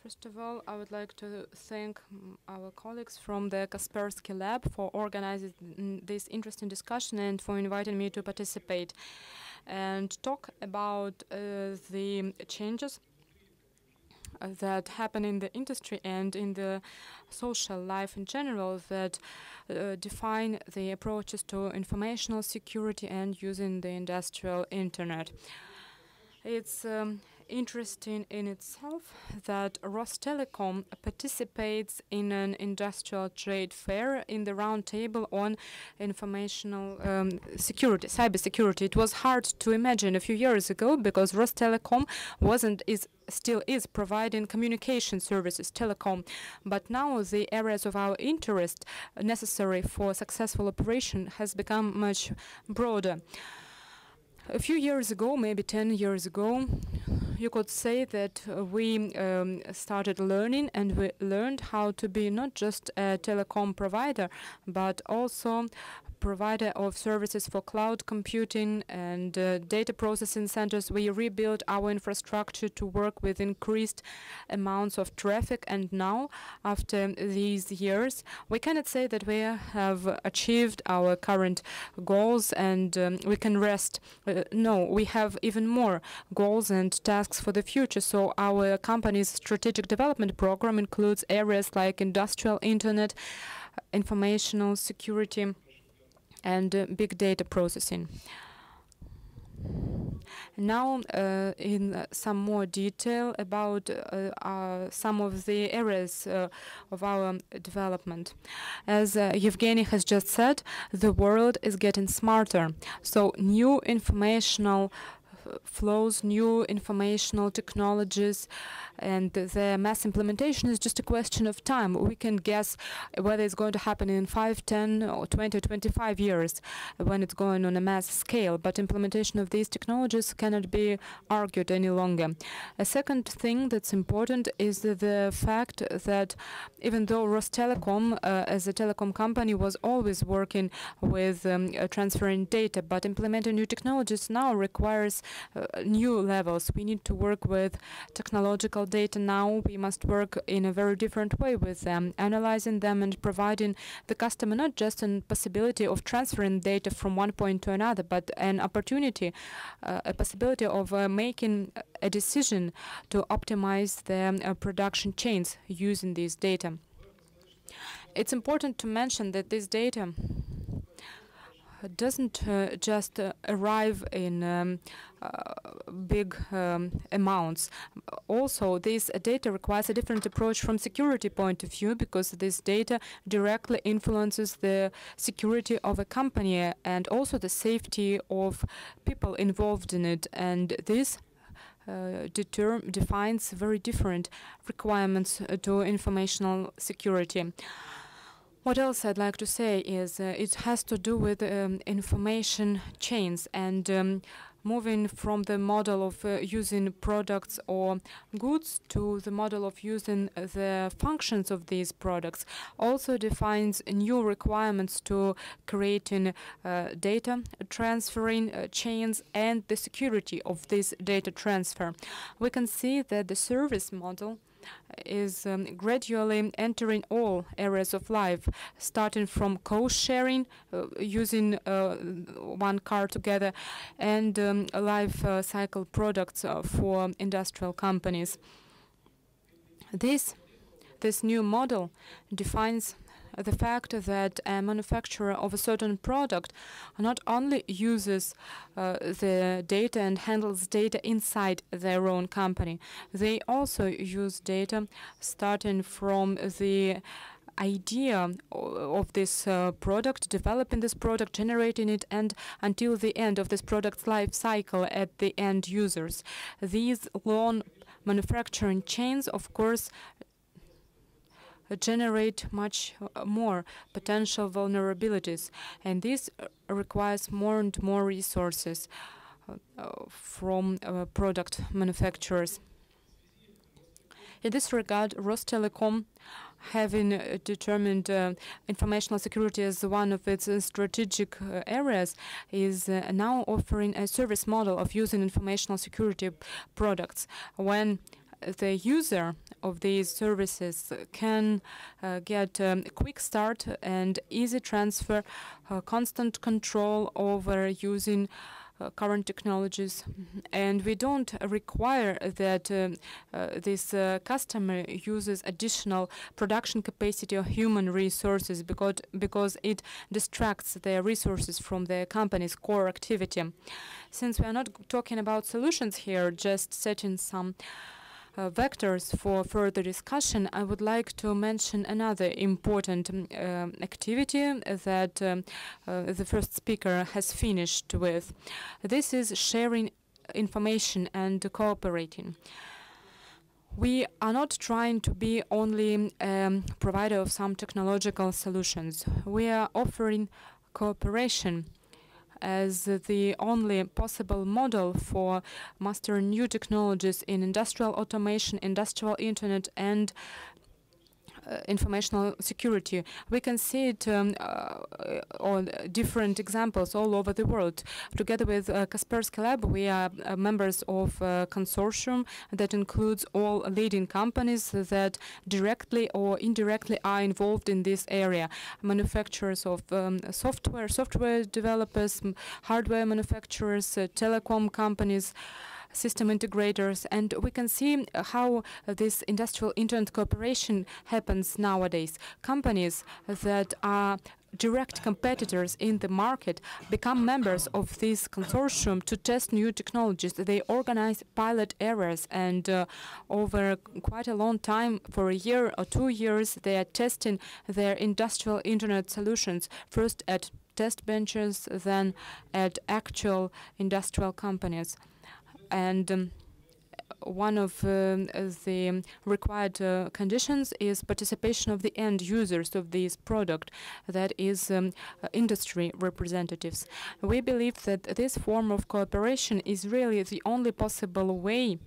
First of all, I would like to thank our colleagues from the Kaspersky Lab for organizing this interesting discussion and for inviting me to participate and talk about the changes that happen in the industry and in the social life in general that define the approaches to informational security and using the industrial internet. It's interesting in itself that Rostelecom participates in an industrial trade fair in the roundtable on informational security, cybersecurity. It was hard to imagine a few years ago because Rostelecom still is providing communication services, telecom, but now the areas of our interest necessary for successful operation has become much broader. A few years ago, maybe 10 years ago, you could say that we started learning, and we learned how to be not just a telecom provider, but also provider of services for cloud computing and data processing centers. We rebuilt our infrastructure to work with increased amounts of traffic, and now, after these years, we cannot say that we have achieved our current goals and we can rest. No, we have even more goals and tasks for the future. So our company's strategic development program includes areas like industrial internet, informational security, and big data processing. Now, in some more detail about some of the areas of our development. As Evgeny has just said, the world is getting smarter. So new informational flows, new informational technologies, and the mass implementation is just a question of time. We can guess whether it's going to happen in 5, 10, or 20, 25 years when it's going on a mass scale, but implementation of these technologies cannot be argued any longer. A second thing that's important is the fact that even though Rostelecom, as a telecom company, was always working with transferring data, but implementing new technologies now requires new levels. We need to work with technological data now. We must work in a very different way with them, analyzing them and providing the customer not just a possibility of transferring data from one point to another, but an opportunity, a possibility of making a decision to optimize the production chains using these data. It's important to mention that this data doesn't just arrive in big amounts. Also, this data requires a different approach from security point of view, because this data directly influences the security of a company and also the safety of people involved in it. And this defines very different requirements to informational security. What else I'd like to say is it has to do with information chains and moving from the model of using products or goods to the model of using the functions of these products also defines new requirements to creating data transferring chains and the security of this data transfer. We can see that the service model is gradually entering all areas of life, starting from co-sharing, using one car together, and life cycle products for industrial companies. This new model defines the fact that a manufacturer of a certain product not only uses the data and handles data inside their own company, they also use data starting from the idea of this product, developing this product, generating it, and until the end of this product's life cycle at the end users. These long manufacturing chains, of course, generate much more potential vulnerabilities, and this requires more and more resources from product manufacturers. In this regard, Rostelecom, having determined informational security as one of its strategic areas, is now offering a service model of using informational security products. When the user of these services can get a quick start and easy transfer, constant control over using current technologies, and we don't require that this customer uses additional production capacity or human resources because it distracts their resources from the company's core activity. Since we are not talking about solutions here, just setting some vectors for further discussion, I would like to mention another important activity that the first speaker has finished with. This is sharing information and cooperating. We are not trying to be only a provider of some technological solutions. We are offering cooperation as the only possible model for mastering new technologies in industrial automation, industrial internet, and informational security. We can see it on different examples all over the world. Together with Kaspersky Lab, we are members of a consortium that includes all leading companies that directly or indirectly are involved in this area. Manufacturers of software developers, hardware manufacturers, telecom companies, system integrators, and we can see how this industrial internet cooperation happens nowadays. Companies that are direct competitors in the market become members of this consortium to test new technologies. They organize pilot areas, and over quite a long time, for a year or 2 years, they are testing their industrial internet solutions, first at test benches, then at actual industrial companies. And one of the required conditions is participation of the end users of this product, that is industry representatives. We believe that this form of cooperation is really the only possible way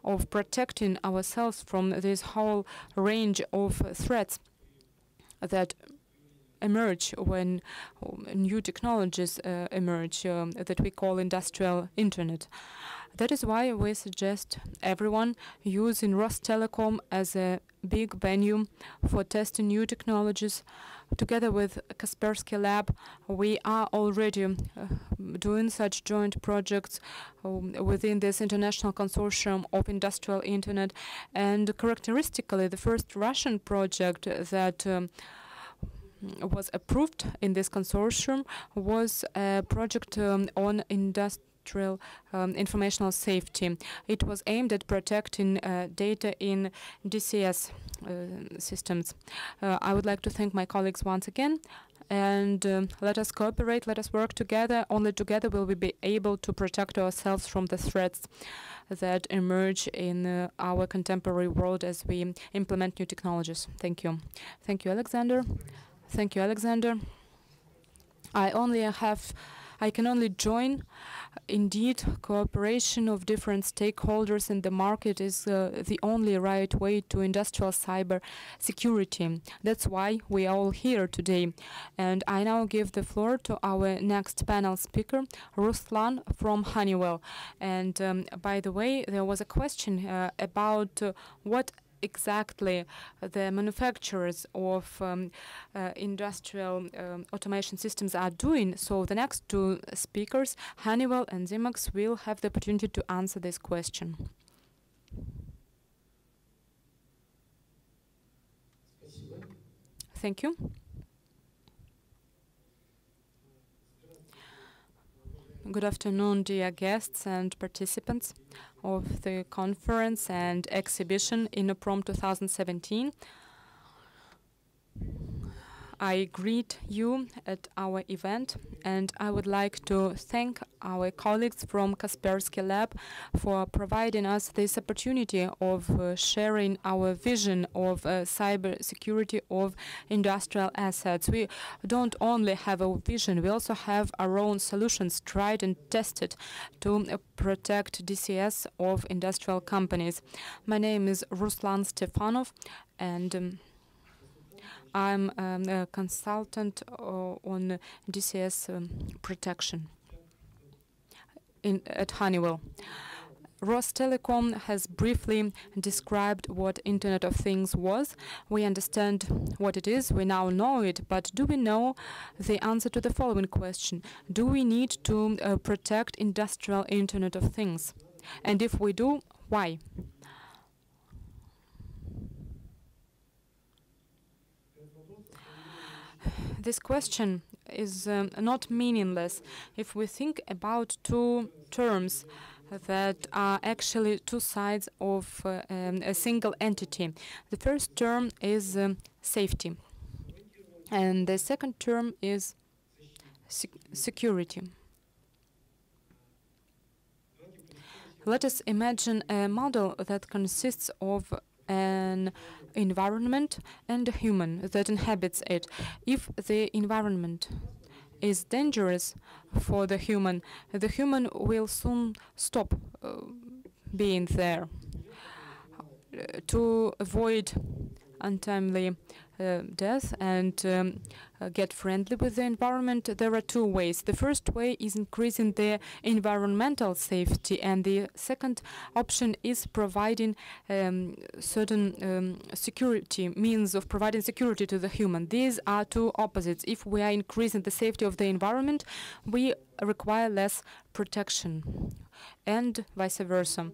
of protecting ourselves from this whole range of threats that emerge when new technologies emerge that we call industrial internet. That is why we suggest everyone using Rostelecom as a big venue for testing new technologies. Together with Kaspersky Lab, we are already doing such joint projects within this international consortium of industrial internet. And characteristically, the first Russian project that was approved in this consortium was a project on industrial informational safety. It was aimed at protecting data in DCS systems. I would like to thank my colleagues once again, and let us cooperate, let us work together. Only together will we be able to protect ourselves from the threats that emerge in our contemporary world as we implement new technologies. Thank you. Thank you, Alexander. Thank you, Alexander. I can only join. Indeed, cooperation of different stakeholders in the market is the only right way to industrial cyber security. That's why we are all here today. And I now give the floor to our next panel speaker, Ruslan from Honeywell. And by the way, there was a question about what exactly the manufacturers of industrial automation systems are doing. So the next two speakers, Honeywell and Siemens, will have the opportunity to answer this question. Thank you. Good afternoon, dear guests and participants of the conference and exhibition INNOPROM 2017. I greet you at our event, and I would like to thank our colleagues from Kaspersky Lab for providing us this opportunity of sharing our vision of cyber security of industrial assets. We don't only have a vision, we also have our own solutions tried and tested to protect DCS of industrial companies. My name is Ruslan Stefanov, and I'm a consultant on DCS protection at Honeywell. Rostelecom has briefly described what Internet of Things was. We understand what it is, we now know it, but do we know the answer to the following question? Do we need to protect industrial Internet of Things? And if we do, why? This question is not meaningless if we think about two terms that are actually two sides of a single entity. The first term is safety, and the second term is security. Let us imagine a model that consists of an environment and a human that inhabits it. If the environment is dangerous for the human will soon stop being there. To avoid untimely death and get friendly with the environment, there are two ways. The first way is increasing the environmental safety, and the second option is providing certain security, means of providing security to the human. These are two opposites. If we are increasing the safety of the environment, we require less protection, and vice versa.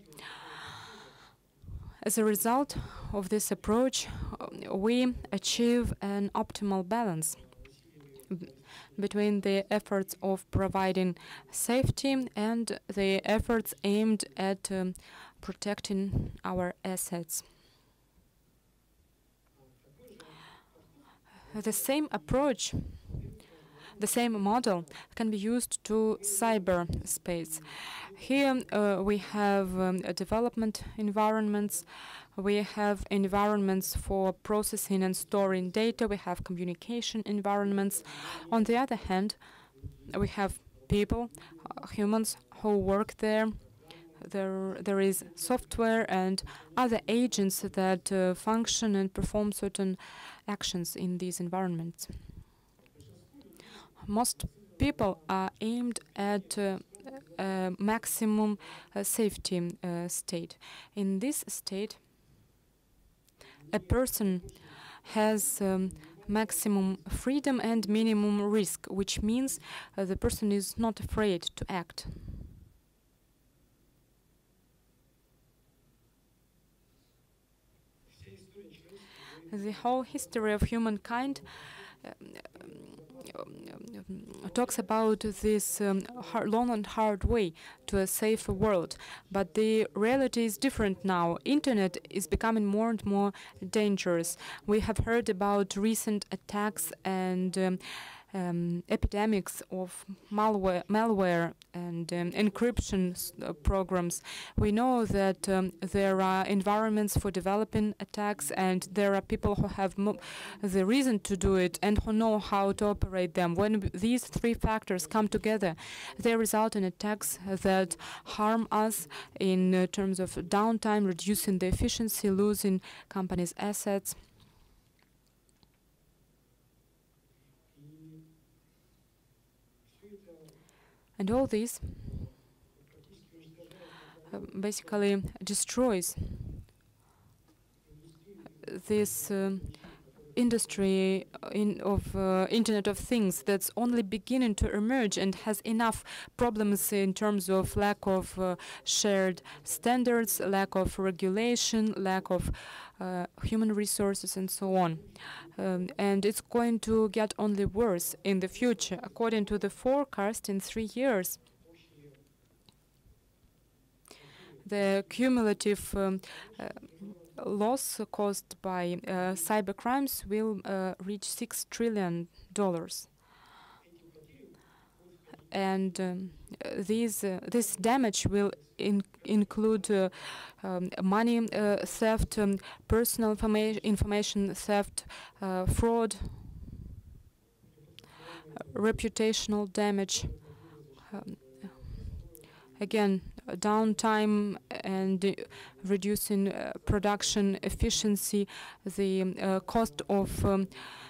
As a result of this approach, we achieve an optimal balance between the efforts of providing safety and the efforts aimed at protecting our assets. The same approach, the same model can be used to cyberspace. Here we have development environments, we have environments for processing and storing data, we have communication environments. On the other hand, we have people, humans who work there. There is software and other agents that function and perform certain actions in these environments. Most people are aimed at maximum safety state. In this state, a person has maximum freedom and minimum risk, which means the person is not afraid to act. The whole history of humankind talks about this long and hard way to a safer world, but the reality is different now. Internet is becoming more and more dangerous. We have heard about recent attacks and epidemics of malware and encryption programs. We know that there are environments for developing attacks, and there are people who have the reason to do it and who know how to operate them. When these three factors come together, they result in attacks that harm us in terms of downtime, reducing the efficiency, losing companies' assets. And all this basically destroys this industry of Internet of Things that's only beginning to emerge and has enough problems in terms of lack of shared standards, lack of regulation, lack of human resources, and so on. And it's going to get only worse in the future. According to the forecast, in 3 years, the cumulative loss caused by cyber crimes will reach $6 trillion. And this damage will include money theft, personal information theft, fraud, reputational damage, again, downtime and reducing production efficiency, the cost of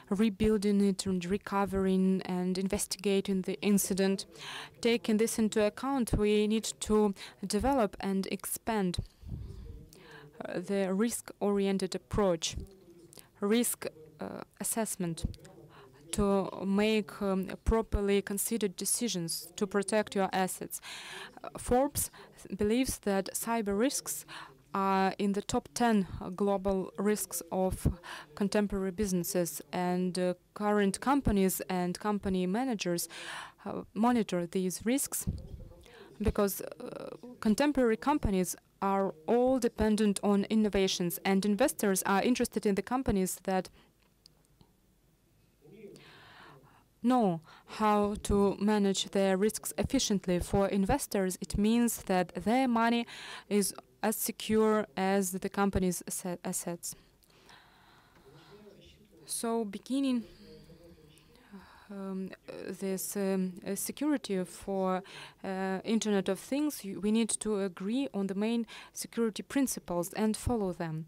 rebuilding it and recovering and investigating the incident. Taking this into account, we need to develop and expand the risk-oriented approach, risk assessment, to make properly considered decisions to protect your assets. Forbes believes that cyber risks are in the top 10 global risks of contemporary businesses, and current companies and company managers monitor these risks because contemporary companies are all dependent on innovations, and investors are interested in the companies that know how to manage their risks efficiently. For investors, it means that their money is as secure as the company's assets. So beginning this security for Internet of Things, we need to agree on the main security principles and follow them.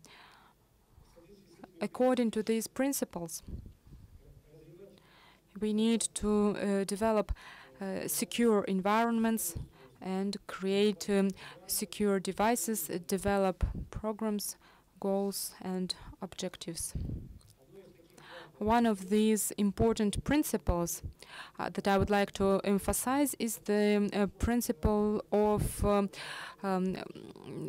According to these principles, we need to develop secure environments and create secure devices, develop programs, goals, and objectives. One of these important principles that I would like to emphasize is the principle of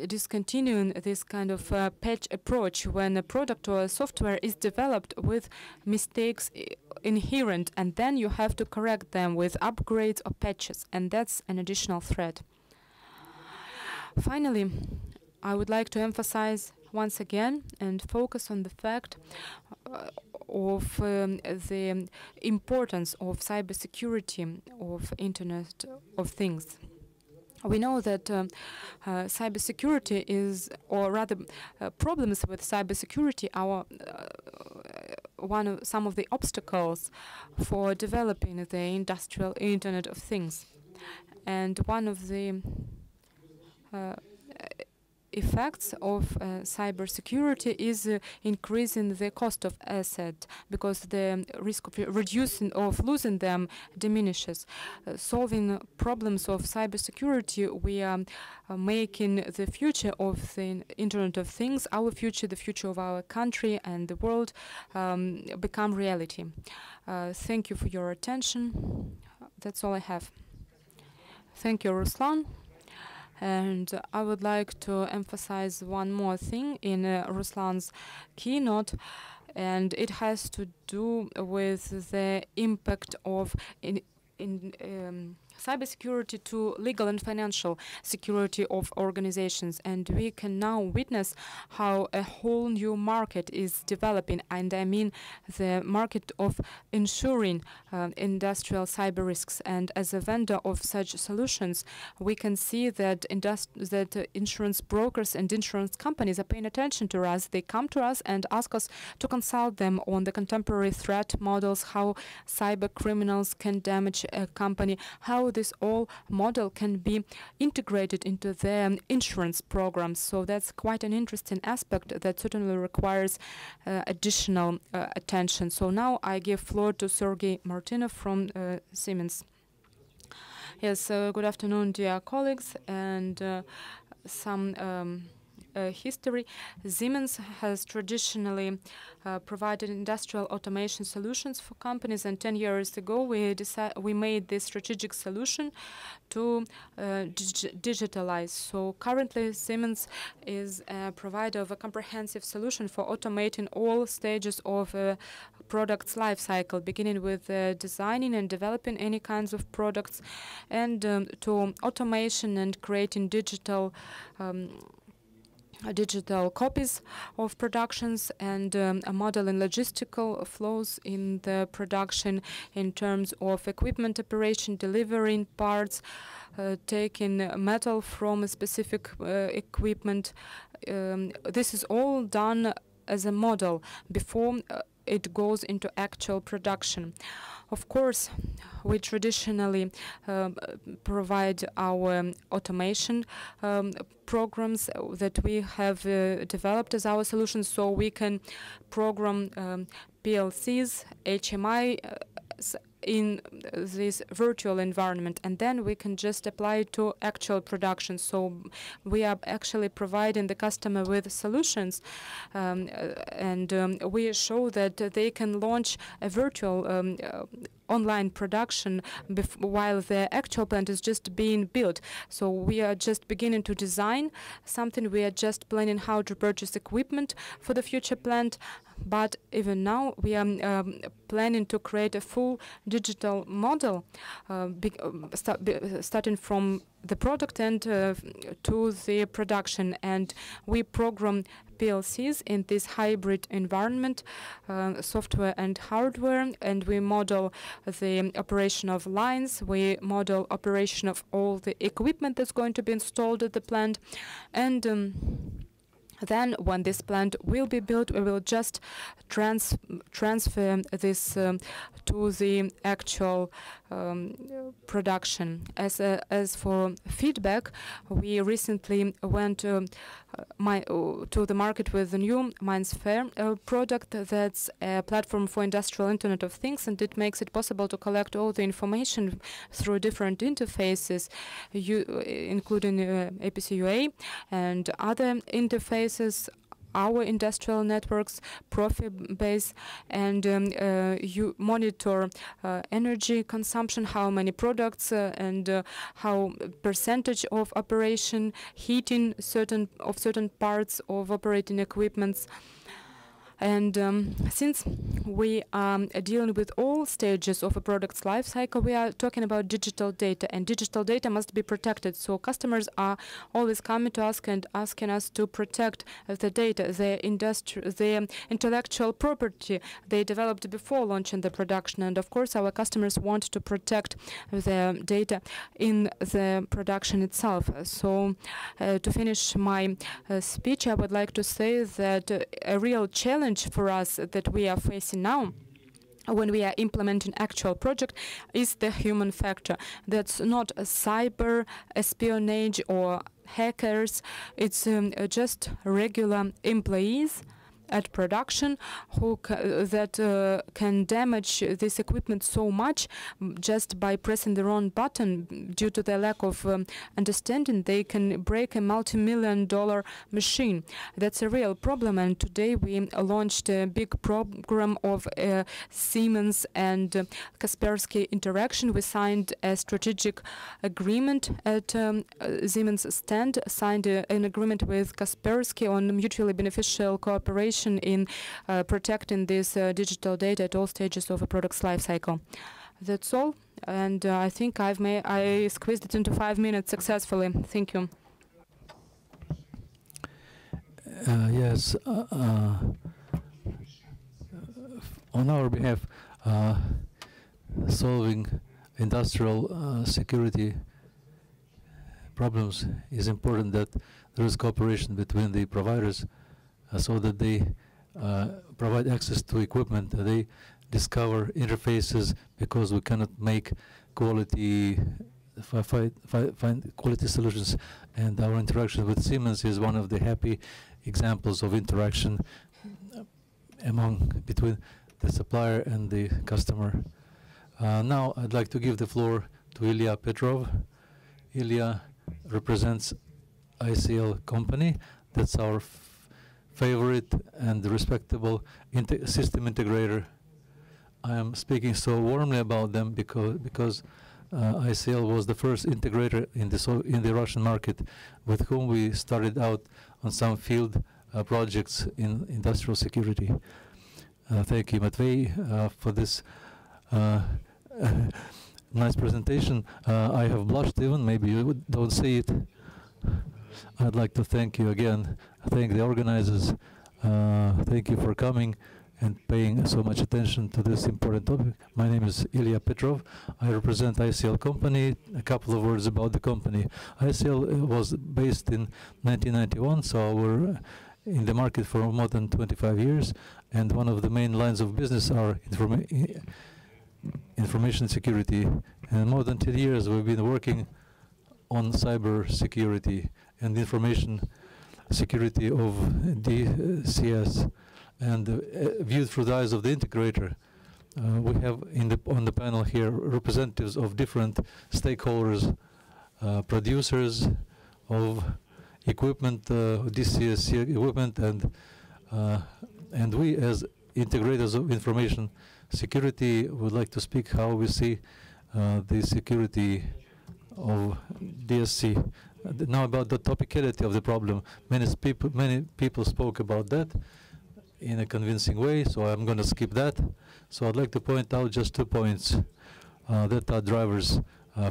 discontinuing this kind of patch approach when a product or a software is developed with mistakes inherent, and then you have to correct them with upgrades or patches, and that's an additional threat. Finally, I would like to emphasize once again and focus on the fact of the importance of cybersecurity of Internet of Things. We know that cybersecurity is, or rather, problems with cybersecurity are some of the obstacles for developing the industrial Internet of Things. And one of the effects of cybersecurity is increasing the cost of asset, because the risk of losing them diminishes. Solving problems of cybersecurity, we are making the future of the Internet of Things, our future, the future of our country and the world, become reality. Thank you for your attention. That's all I have. Thank you, Ruslan. And I would like to emphasize one more thing in Ruslan's keynote, and it has to do with the impact of cybersecurity to legal and financial security of organizations. And we can now witness how a whole new market is developing, and I mean the market of insuring industrial cyber risks. And as a vendor of such solutions, we can see that insurance brokers and insurance companies are paying attention to us. They come to us and ask us to consult them on the contemporary threat models, how cyber criminals can damage a company, how this all model can be integrated into their insurance programs. So that's quite an interesting aspect that certainly requires additional attention. So now I give floor to Sergey Martynov from Siemens. Yes, good afternoon, dear colleagues, and some history. Siemens has traditionally provided industrial automation solutions for companies, and 10 years ago we made this strategic solution to digitalize. So currently Siemens is a provider of a comprehensive solution for automating all stages of a product's life cycle, beginning with designing and developing any kinds of products, and to automation and creating digital digital copies of productions and a model in logistical flows in the production in terms of equipment operation, delivering parts, taking metal from a specific equipment. This is all done as a model before it goes into actual production. Of course, we traditionally provide our automation programs that we have developed as our solutions, so we can program PLCs, HMI in this virtual environment, and then we can just apply it to actual production. So we are actually providing the customer with solutions, and we show that they can launch a virtual online production while the actual plant is just being built. So we are just beginning to design something. We are just planning how to purchase equipment for the future plant. But even now, we are planning to create a full digital model, starting from the product end to the production. And we program PLCs in this hybrid environment, software and hardware, and we model the operation of lines. We model operation of all the equipment that's going to be installed at the plant. And then, when this plant will be built, we will just transfer this to the actual production. As for feedback, we recently went to the market with the new MindSphere product. That's a platform for industrial Internet of Things, and it makes it possible to collect all the information through different interfaces, including APC UA and other interfaces, our industrial networks, profit base, and you monitor energy consumption, how many products and how percentage of operation, heating certain parts of operating equipments. And since we are dealing with all stages of a product's life cycle, we are talking about digital data, and digital data must be protected. So customers are always coming to us and asking us to protect the data, the intellectual property they developed before launching the production. And of course, our customers want to protect the data in the production itself. So to finish my speech, I would like to say that a real challenge for us that we are facing now when we are implementing actual project is the human factor. That's not a cyber espionage or hackers. It's just regular employees at production who can damage this equipment so much just by pressing the wrong button. Due to the lack of understanding, they can break a multi-million-dollar machine. That's a real problem, and today we launched a big program of Siemens and Kaspersky interaction. We signed a strategic agreement at Siemens stand, signed an agreement with Kaspersky on mutually beneficial cooperation in protecting this digital data at all stages of a product's life cycle. That's all, and I think I squeezed it into 5 minutes successfully. Thank you. Yes, on our behalf, solving industrial security problems is important that there is cooperation between the providers so that they provide access to equipment. They discover interfaces because we cannot make quality, find quality solutions. And our interaction with Siemens is one of the happy examples of interaction between the supplier and the customer. Now I'd like to give the floor to Ilya Petrov. Ilya represents ICL company. That's our favorite and respectable system integrator. I am speaking so warmly about them because ICL was the first integrator in the Russian market, with whom we started out on some field projects in industrial security. Thank you, Matvey, for this nice presentation. I have blushed even. Maybe you don't see it. I'd like to thank you again, thank the organizers, thank you for coming and paying so much attention to this important topic. My name is Ilya Petrov. I represent ICL company. A couple of words about the company. ICL was based in 1991, so we're in the market for more than 25 years, and one of the main lines of business are information security. And more than 10 years we've been working on cyber security and information security of DCS, and viewed through the eyes of the integrator. We have on the panel here representatives of different stakeholders, producers of equipment, DCS equipment, and we as integrators of information security would like to speak how we see the security of DSC. Now about the topicality of the problem. Many people spoke about that in a convincing way, so I'm going to skip that. So I'd like to point out just 2 points that are drivers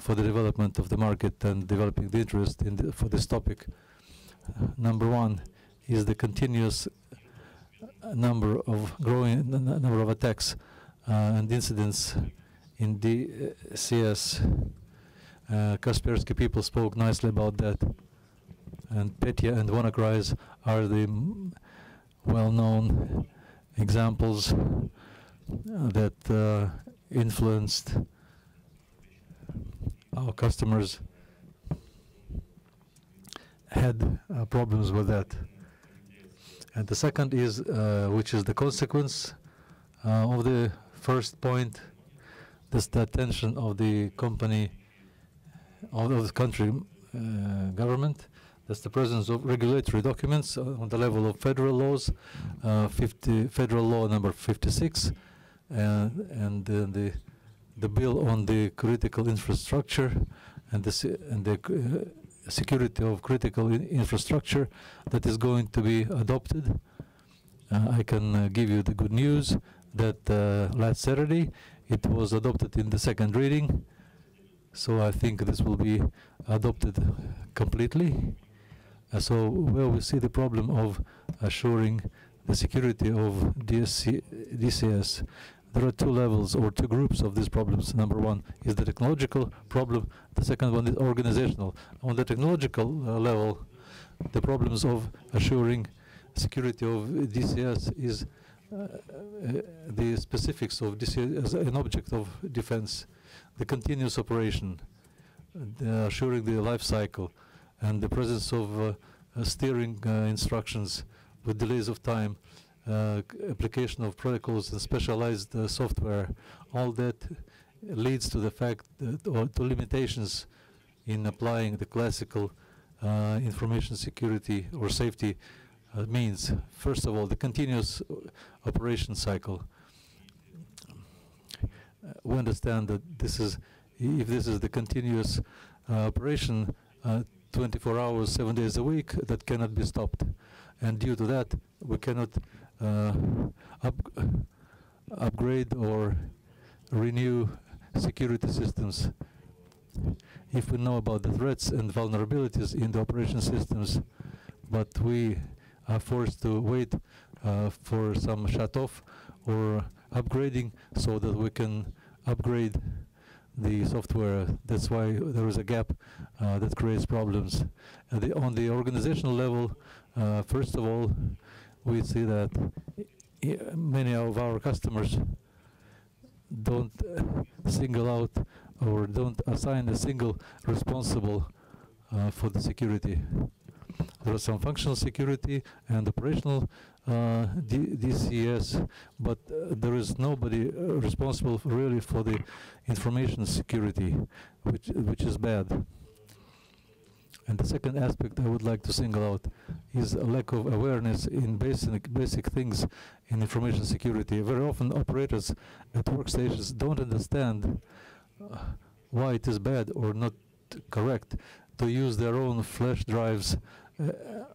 for the development of the market and developing the interest for this topic. Number one is the continuous growing number of attacks and incidents in DCS. Kaspersky people spoke nicely about that, and Petya and WannaCry are the well-known examples that influenced our customers had problems with that. And the second is, which is the consequence of the first point, this the attention of the company, of the country government. That's the presence of regulatory documents on the level of federal laws, federal law number 56, and the bill on the critical infrastructure and the security of critical infrastructure that is going to be adopted. I can give you the good news that last Saturday it was adopted in the second reading. So I think this will be adopted completely. So where we see the problem of assuring the security of DCS, there are 2 levels or 2 groups of these problems. Number one is the technological problem. The second one is organizational. On the technological level, the problems of assuring security of DCS is the specifics of DCS as an object of defense, the continuous operation, assuring the life cycle, and the presence of steering instructions with delays of time, application of protocols and specialized software. All that leads to the fact that, or to limitations in applying the classical information security or safety means. First of all, the continuous operation cycle. We understand that this is, if this is the continuous operation, 24 hours, 7 days a week, that cannot be stopped. And due to that, we cannot upgrade or renew security systems. If we know about the threats and vulnerabilities in the operation systems, but we are forced to wait for some shut-off or upgrading so that we can upgrade the software. That's why there is a gap that creates problems. On the organizational level, first of all, we see that many of our customers don't single out or don't assign a single responsible for the security. There is some functional security and operational DCS, but there is nobody responsible really for the information security, which is bad. And the second aspect I would like to single out is a lack of awareness in basic things in information security. Very often operators at workstations don't understand why it is bad or not correct to use their own flash drives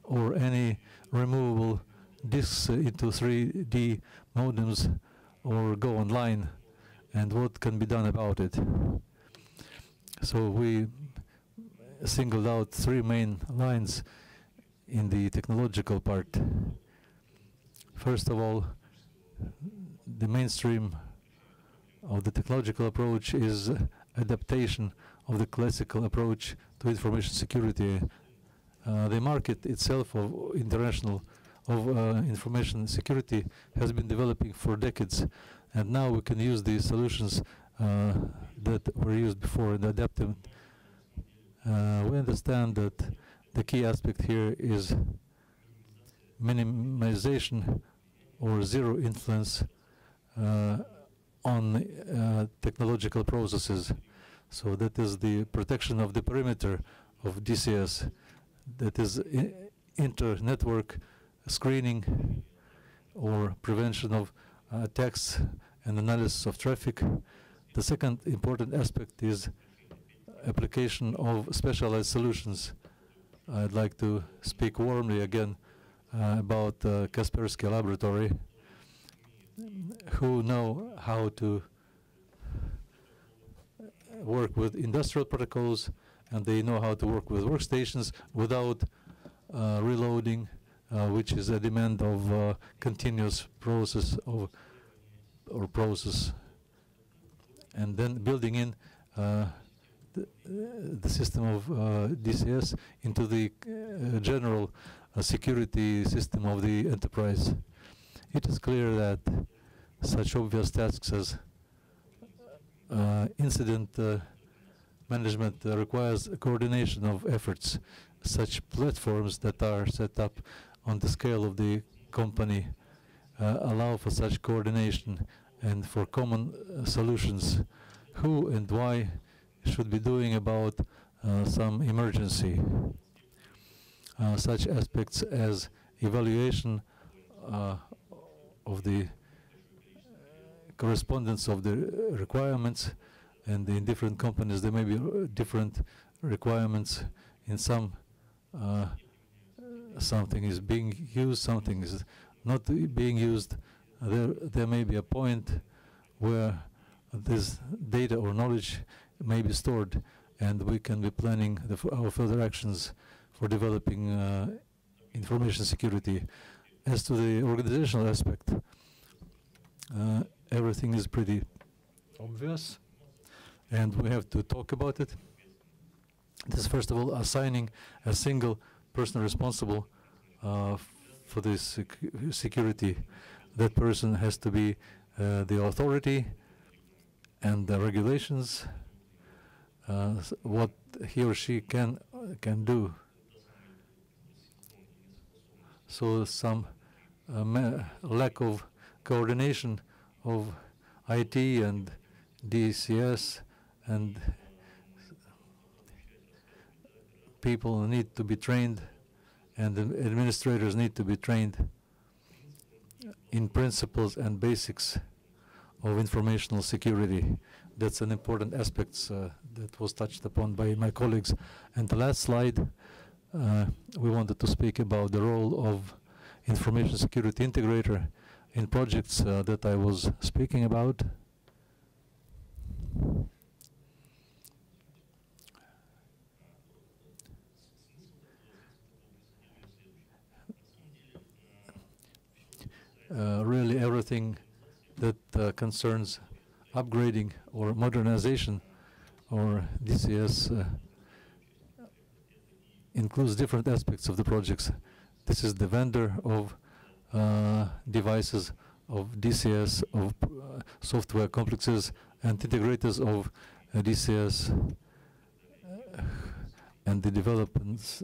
or any removable disks into 3D modems or go online, and what can be done about it. So we singled out three main lines in the technological part. First of all, the mainstream of the technological approach is adaptation of the classical approach to information security. The market itself of information security has been developing for decades, and now we can use the solutions that were used before and adapt them. We understand that the key aspect here is minimization or zero influence on technological processes. So that is the protection of the perimeter of DCS. That is inter-network screening or prevention of attacks and analysis of traffic. The second important aspect is application of specialized solutions. I'd like to speak warmly again about Kaspersky Laboratory, who know how to work with industrial protocols, and they know how to work with workstations without reloading, which is a demand of continuous process process, and then building in the system of DCS into the general security system of the enterprise. It is clear that such obvious tasks as incident management requires a coordination of efforts. Such platforms that are set up on the scale of the company allow for such coordination and for common solutions. Who and why should be doing about some emergency? Such aspects as evaluation of the correspondence of the requirements, and in different companies there may be different requirements. In some something is being used, something is not being used. There may be a point where this data or knowledge may be stored, and we can be planning our further actions for developing information security. As to the organizational aspect, everything is pretty obvious, and we have to talk about it. This is first of all assigning a single person responsible for this security. That person has to be the authority and the regulations, what he or she can do. So some lack of coordination of IT and DCS, and people need to be trained, and the administrators need to be trained in principles and basics of informational security. That's an important aspect that was touched upon by my colleagues. And the last slide, we wanted to speak about the role of information security integrator in projects that I was speaking about. Really everything that concerns upgrading or modernization or DCS includes different aspects of the projects. This is the vendor of devices, of DCS, of software complexes, and integrators of DCS, and the developers.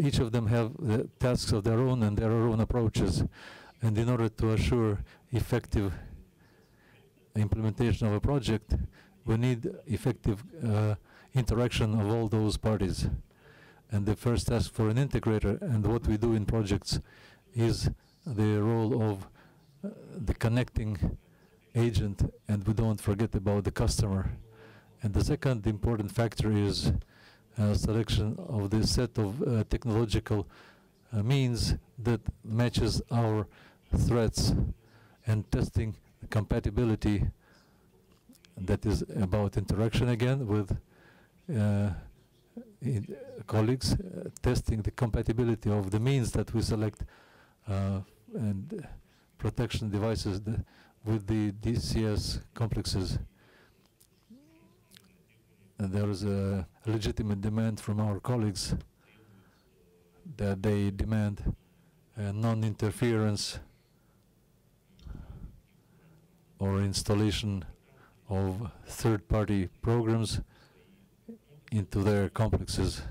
Each of them have the tasks of their own and their own approaches, and in order to assure effective implementation of a project, we need effective interaction of all those parties. And the first task for an integrator, and what we do in projects, is the role of the connecting agent, and we don't forget about the customer. And the second important factor is selection of the set of technological means that matches our threats, and testing compatibility that is about interaction again with colleagues, testing the compatibility of the means that we select and protection devices with the DCS complexes. And there is a legitimate demand from our colleagues that they demand non-interference or installation of third-party programs into their complexes,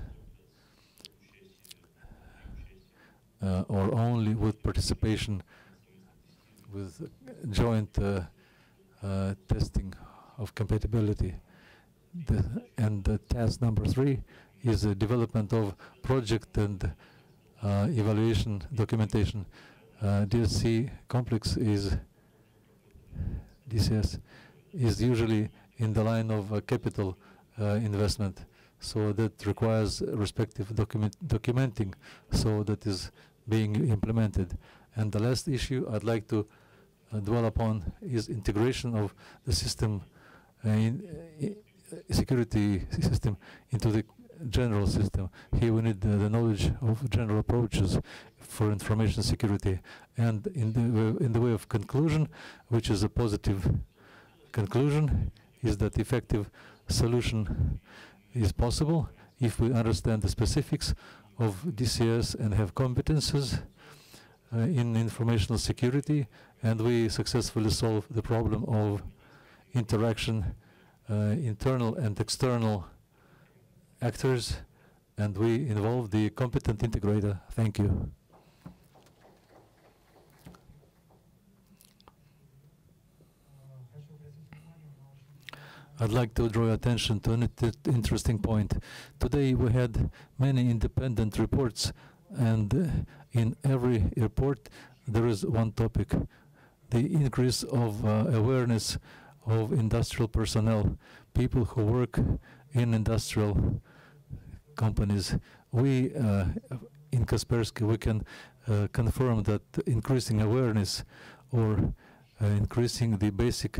or only with participation with joint testing of compatibility. And task number 3 is the development of project and evaluation documentation. DSC complex is DCS is usually in the line of capital investment, so that requires respective documenting, so that is being implemented. And the last issue I'd like to dwell upon is integration of the system, security system, into the general system. Here we need the knowledge of general approaches for information security. And in the way of conclusion, which is a positive conclusion, is that effective solution is possible if we understand the specifics of DCS and have competences in informational security, and we successfully solve the problem of interaction, internal and external actors, and we involve the competent integrator. Thank you. I'd like to draw attention to an interesting point. Today we had many independent reports, and in every report there is one topic: the increase of awareness of industrial personnel, people who work in industrial companies. We in Kaspersky we can confirm that increasing awareness or increasing the basic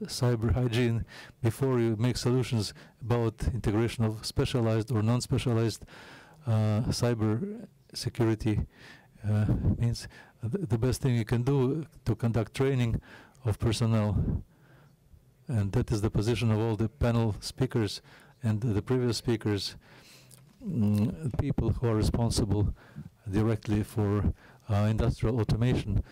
cyber hygiene before you make solutions about integration of specialized or non-specialized cyber security means the best thing you can do to conduct training of personnel. And that is the position of all the panel speakers and the previous speakers, people who are responsible directly for industrial automation.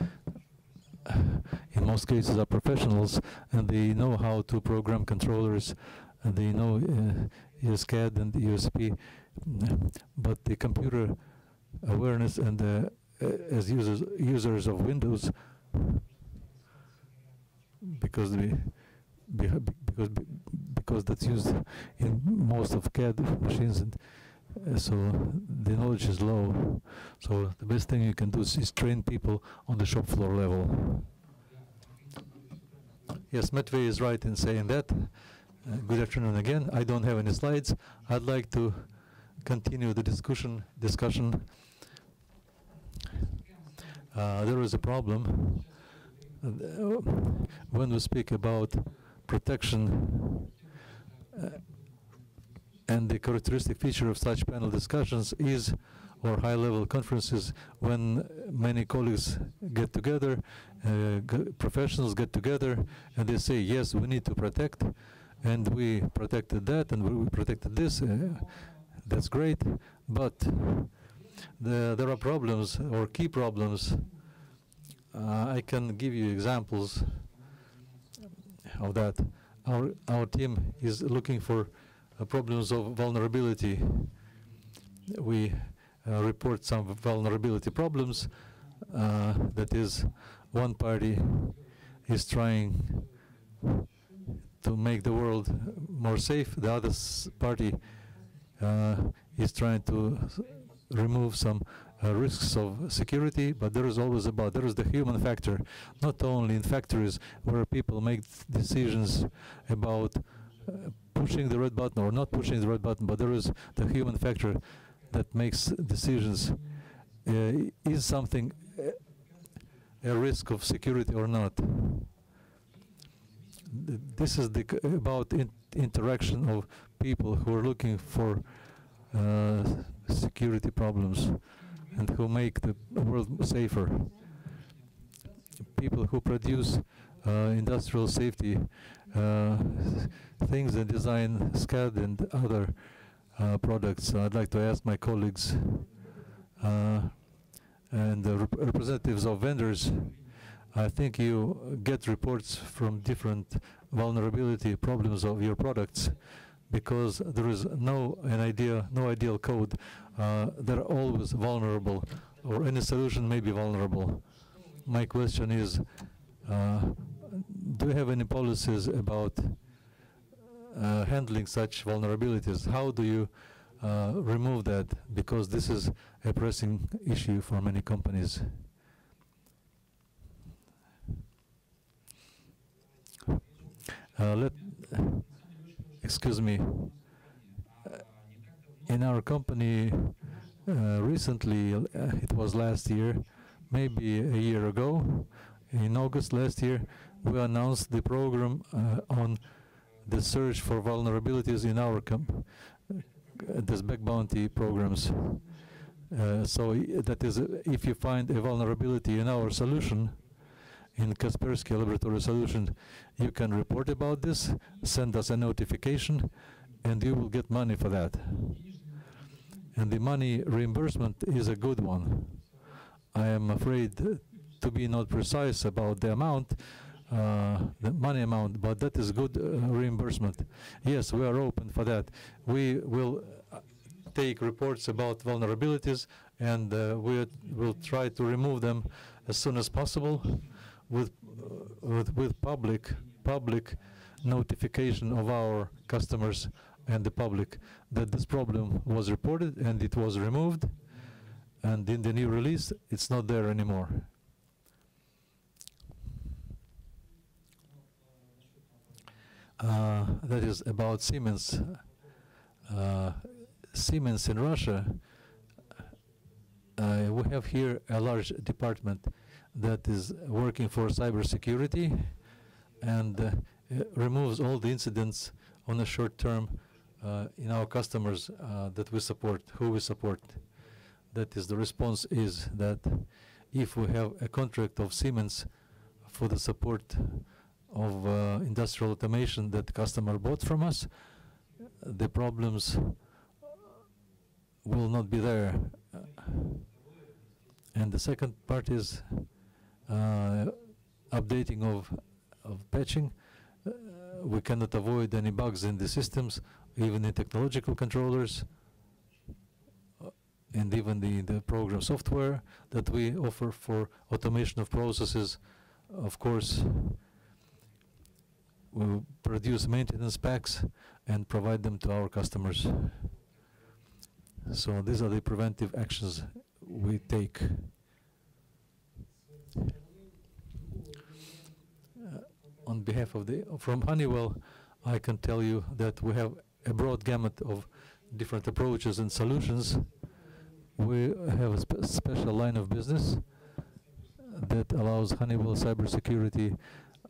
In most cases are professionals, and they know how to program controllers, and they know ESCAD and ESP, but the computer awareness and as users of Windows, because that's used in most of CAD machines, and so the knowledge is low. So the best thing you can do is train people on the shop floor level. Yes, Matvey is right in saying that. Good afternoon again. I don't have any slides. I'd like to continue the discussion. There is a problem when we speak about protection, and the characteristic feature of such panel discussions is, or high-level conferences, when many colleagues get together, professionals get together, and they say, yes, we need to protect, and we protected that, and we protected this. That's great, but there are problems, or key problems. I can give you examples of that. Our team is looking for problems of vulnerability. We report some vulnerability problems. That is, one party is trying to make the world more safe. The other party is trying to remove some risks of security, but there is always there is the human factor, not only in factories where people make decisions about pushing the red button or not pushing the red button, but there is the human factor that makes decisions. Is something a risk of security or not? This is about interaction of people who are looking for security problems and who make the world safer. People who produce industrial safety things and design SCAD and other products. I'd like to ask my colleagues and the representatives of vendors. I think you get reports from different vulnerability problems of your products because there is no ideal code. They're always vulnerable, or any solution may be vulnerable. My question is, do you have any policies about handling such vulnerabilities? How do you remove that? Because this is a pressing issue for many companies. Excuse me. In our company, recently, it was last year, maybe a year ago, in August last year, we announced the program on the search for vulnerabilities in our this bug bounty programs. So that is, if you find a vulnerability in our solution, in Kaspersky Laboratory Solution, you can report about this, send us a notification, and you will get money for that. And the money reimbursement is a good one. I am afraid to be not precise about the amount, the money amount, but that is good reimbursement. Yes, we are open for that. We will take reports about vulnerabilities, and we will try to remove them as soon as possible with public notification of our customers and the public that this problem was reported and it was removed, and in the new release it's not there anymore. That is about Siemens. Siemens in Russia, we have here a large department that is working for cybersecurity and removes all the incidents on a short term in our customers that we support, who we support. That is, the response is that if we have a contract of Siemens for the support of industrial automation that the customer bought from us, the problems will not be there. And the second part is updating of patching. We cannot avoid any bugs in the systems, even in technological controllers, and even the program software that we offer for automation of processes. Of course, we will produce maintenance packs and provide them to our customers. So these are the preventive actions we take. On behalf of from Honeywell, I can tell you that we have a broad gamut of different approaches and solutions. We have a special line of business that allows Honeywell cybersecurity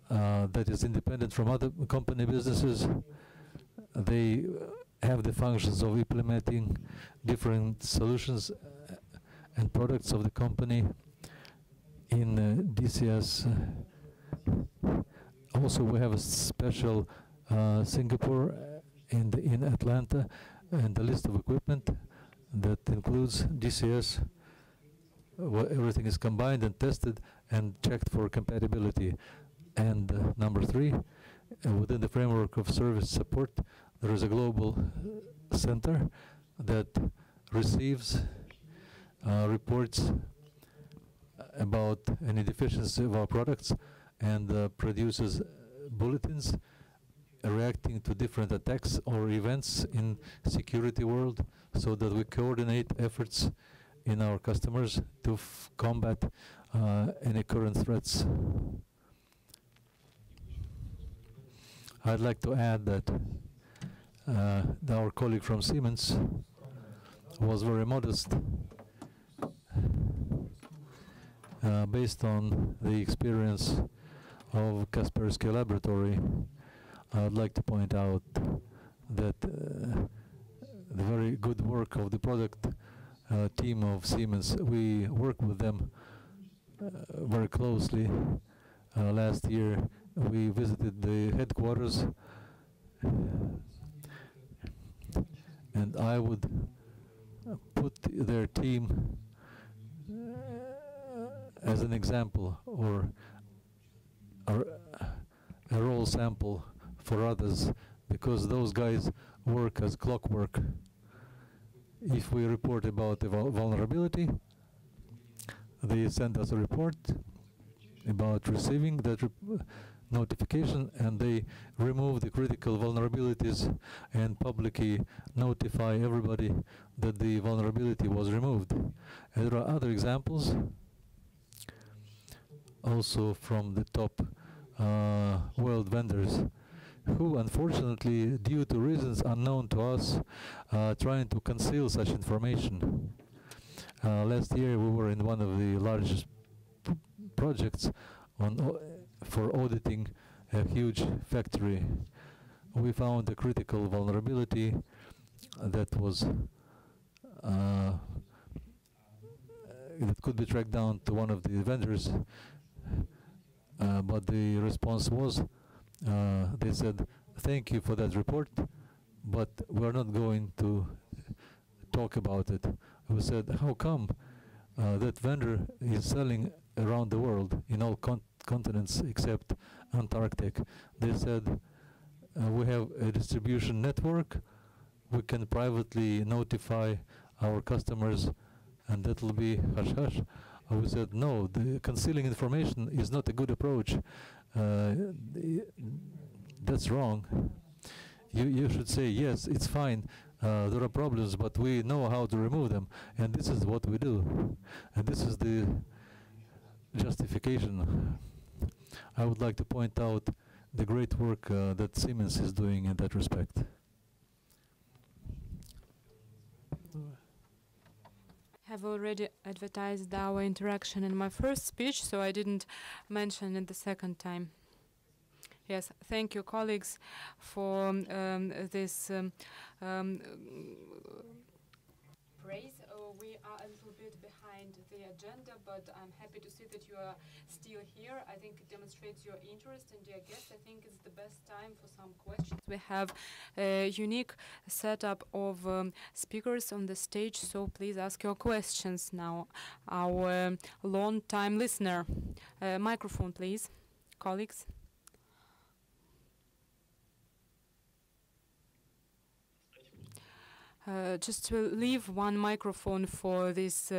that is independent from other company businesses. They have the functions of implementing different solutions and products of the company in DCS. Also, we have a special Singapore in Atlanta, and the list of equipment that includes DCS, where everything is combined and tested and checked for compatibility. And number 3, within the framework of service support, there is a global center that receives reports about any deficiency of our products and produces bulletins reacting to different attacks or events in security world, so that we coordinate efforts in our customers to combat any current threats. I'd like to add that our colleague from Siemens was very modest based on the experience of Kaspersky Laboratory I would like to point out that the very good work of the product team of Siemens, we work with them very closely. Last year we visited the headquarters, and I would put their team as an example or a role sample for others, because those guys work as clockwork. If we report about a vulnerability, they send us a report about receiving that notification, and they remove the critical vulnerabilities and publicly notify everybody that the vulnerability was removed. And there are other examples also from the top world vendors who, unfortunately, due to reasons unknown to us, trying to conceal such information. Last year we were in one of the largest projects for auditing a huge factory. We found a critical vulnerability that was that could be tracked down to one of the vendors, but the response was they said, "Thank you for that report, but we're not going to talk about it." We said, "How come? That vendor is selling around the world in all continents except Antarctic." They said, "We have a distribution network. We can privately notify our customers, and that will be hush-hush." We said, "No, the concealing information is not a good approach. That's wrong. You should say, yes, it's fine. There are problems, but we know how to remove them, and this is what we do." And this is the justification. I would like to point out the great work that Siemens is doing in that respect. Have already advertised our interaction in my first speech, so I didn't mention it the second time. Yes, thank you, colleagues, for this praise. We are a little bit behind the agenda, but I'm happy to see that you are still here. I think it demonstrates your interest, and dear guests, I think it's the best time for some questions. We have a unique setup of speakers on the stage, so please ask your questions now. Our long-time listener, microphone, please, colleagues. Just to leave one microphone for this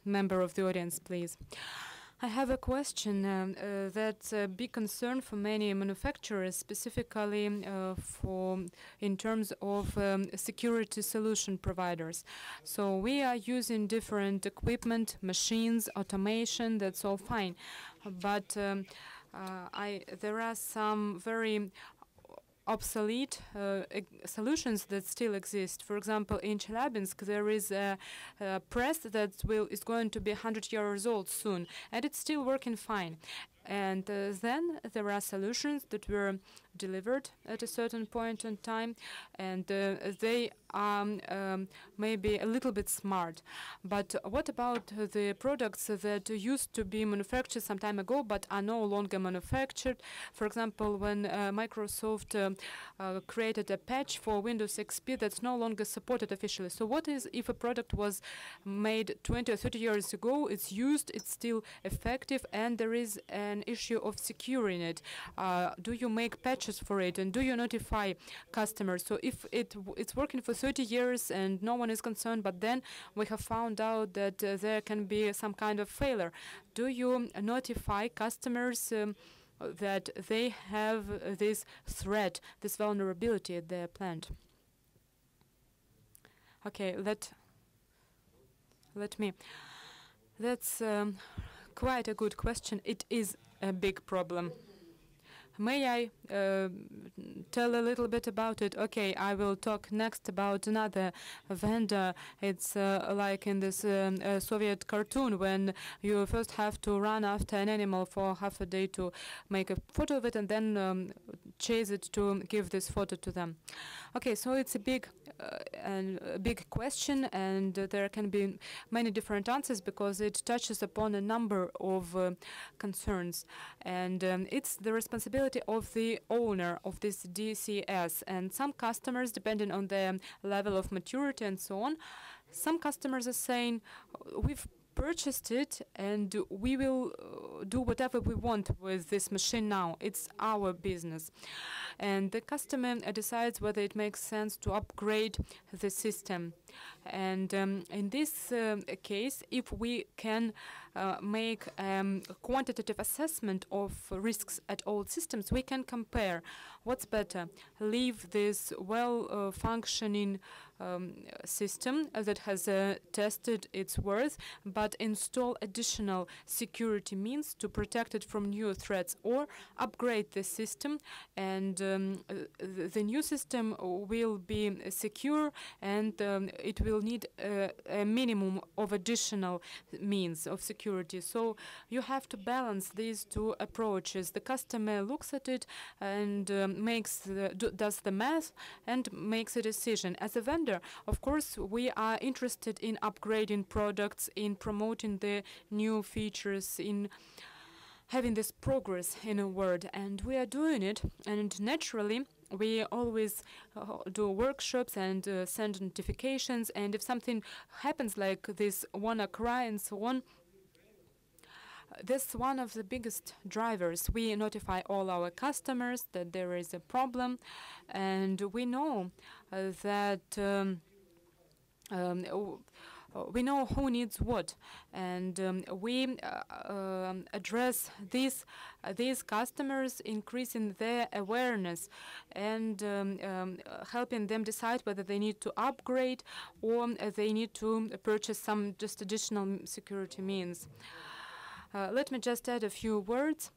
member of the audience, please. I have a question that's a big concern for many manufacturers, specifically in terms of security solution providers. So we are using different equipment, machines, automation, that's all fine. But there are some very obsolete solutions that still exist. For example, in Chelyabinsk there is a press that is going to be 100 years old soon, and it's still working fine. And then there are solutions that were delivered at a certain point in time, and they are maybe a little bit smart. But what about the products that used to be manufactured some time ago but are no longer manufactured? For example, when Microsoft created a patch for Windows XP that's no longer supported officially. So what is if a product was made 20 or 30 years ago, it's used, it's still effective, and there is an issue of securing it? Do you make patches for it, and do you notify customers? So if it's working for 30 years and no one is concerned, but then we have found out that there can be some kind of failure, do you notify customers that they have this threat, this vulnerability at their plant? Okay, let me. That's quite a good question. It is a big problem. May I tell a little bit about it? Okay, I will talk next about another vendor. It's like in this Soviet cartoon when you first have to run after an animal for half a day to make a photo of it and then chase it to give this photo to them. Okay, so it's a big question, and there can be many different answers because it touches upon a number of concerns, and it's the responsibility of the owner of this DCS. And some customers, depending on their level of maturity and so on, some customers are saying, we've purchased it and we will do whatever we want with this machine now. It's our business. And the customer decides whether it makes sense to upgrade the system. And in this case, if we can make a quantitative assessment of risks at old systems, we can compare what's better. Leave this well-functioning system that has tested its worth, but install additional security means to protect it from new threats, or upgrade the system, and the new system will be secure, and it will need a minimum of additional means of security. So you have to balance these two approaches. The customer looks at it and does the math and makes a decision. As a vendor, of course, we are interested in upgrading products, in promoting the new features, in having this progress, in a word, and we are doing it. And naturally, we always do workshops and send notifications, and if something happens like this WannaCry and so on, that's one of the biggest drivers. We notify all our customers that there is a problem, and we know that we know who needs what, and we address these customers, increasing their awareness and helping them decide whether they need to upgrade or they need to purchase some just additional security means. Let me just add a few words.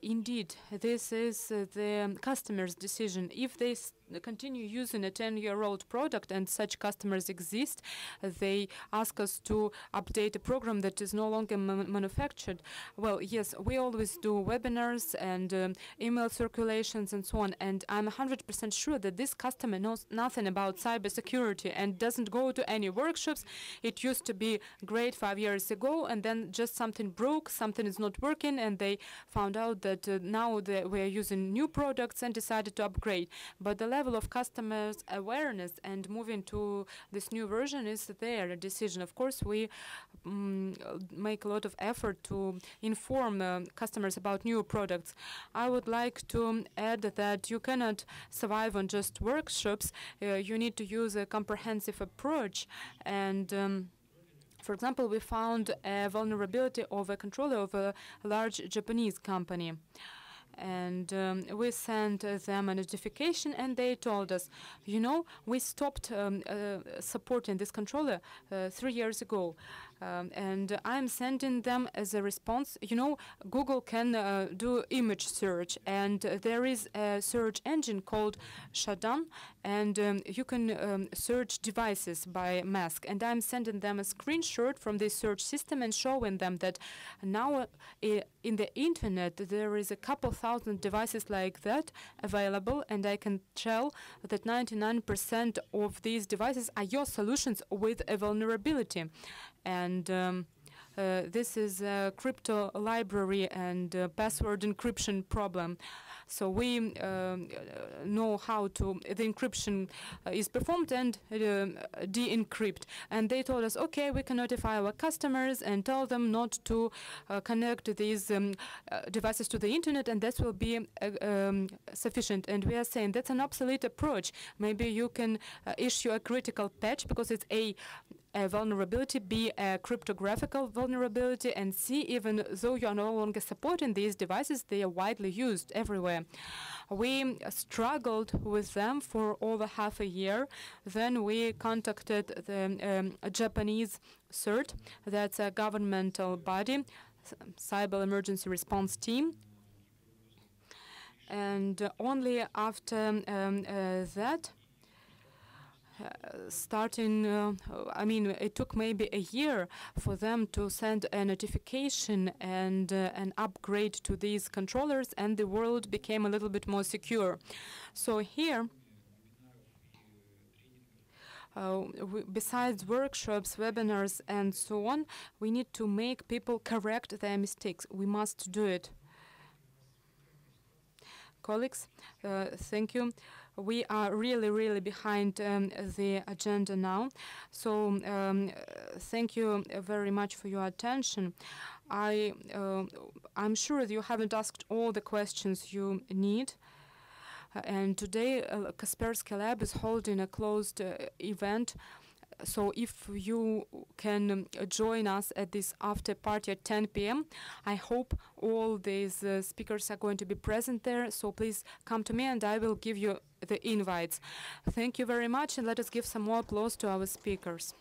Indeed, this is the customer's decision. If they continue using a 10-year-old product, and such customers exist, they ask us to update a program that is no longer manufactured. Well, yes, we always do webinars and email circulations and so on, and I'm 100% sure that this customer knows nothing about cybersecurity and doesn't go to any workshops. It used to be great 5 years ago, and then just something broke, something is not working, and they found out that now we are using new products and decided to upgrade. But the level of customers' awareness and moving to this new version is their decision. Of course, we make a lot of effort to inform customers about new products. I would like to add that you cannot survive on just workshops. You need to use a comprehensive approach, and for example, we found a vulnerability of a controller of a large Japanese company. And we sent them a notification, and they told us, you know, we stopped supporting this controller 3 years ago. And I'm sending them as a response, you know, Google can do image search, and there is a search engine called Shadon, and you can search devices by mask. And I'm sending them a screenshot from this search system and showing them that now in the internet there is a couple thousand devices like that available, and I can tell that 99% of these devices are your solutions with a vulnerability. And this is a crypto library and password encryption problem. So we know how to, the encryption is performed and de-encrypt. And they told us, okay, we can notify our customers and tell them not to connect these devices to the internet, and that will be sufficient. And we are saying that's an obsolete approach. Maybe you can issue a critical patch because it's a vulnerability, be a cryptographical vulnerability, and see, even though you are no longer supporting these devices, they are widely used everywhere. We struggled with them for over half a year. Then we contacted the Japanese CERT, that's a governmental body, Cyber Emergency Response Team. And only after that, I mean, it took maybe a year for them to send a notification and an upgrade to these controllers, and the world became a little bit more secure. So here, besides workshops, webinars, and so on, we need to make people correct their mistakes. We must do it. Colleagues, thank you. We are really behind the agenda now. So thank you very much for your attention. I'm sure that you haven't asked all the questions you need. And today, Kaspersky Lab is holding a closed event. So if you can join us at this after party at 10 p.m., I hope all these speakers are going to be present there. So please come to me and I will give you the invites. Thank you very much, and let us give some more applause to our speakers.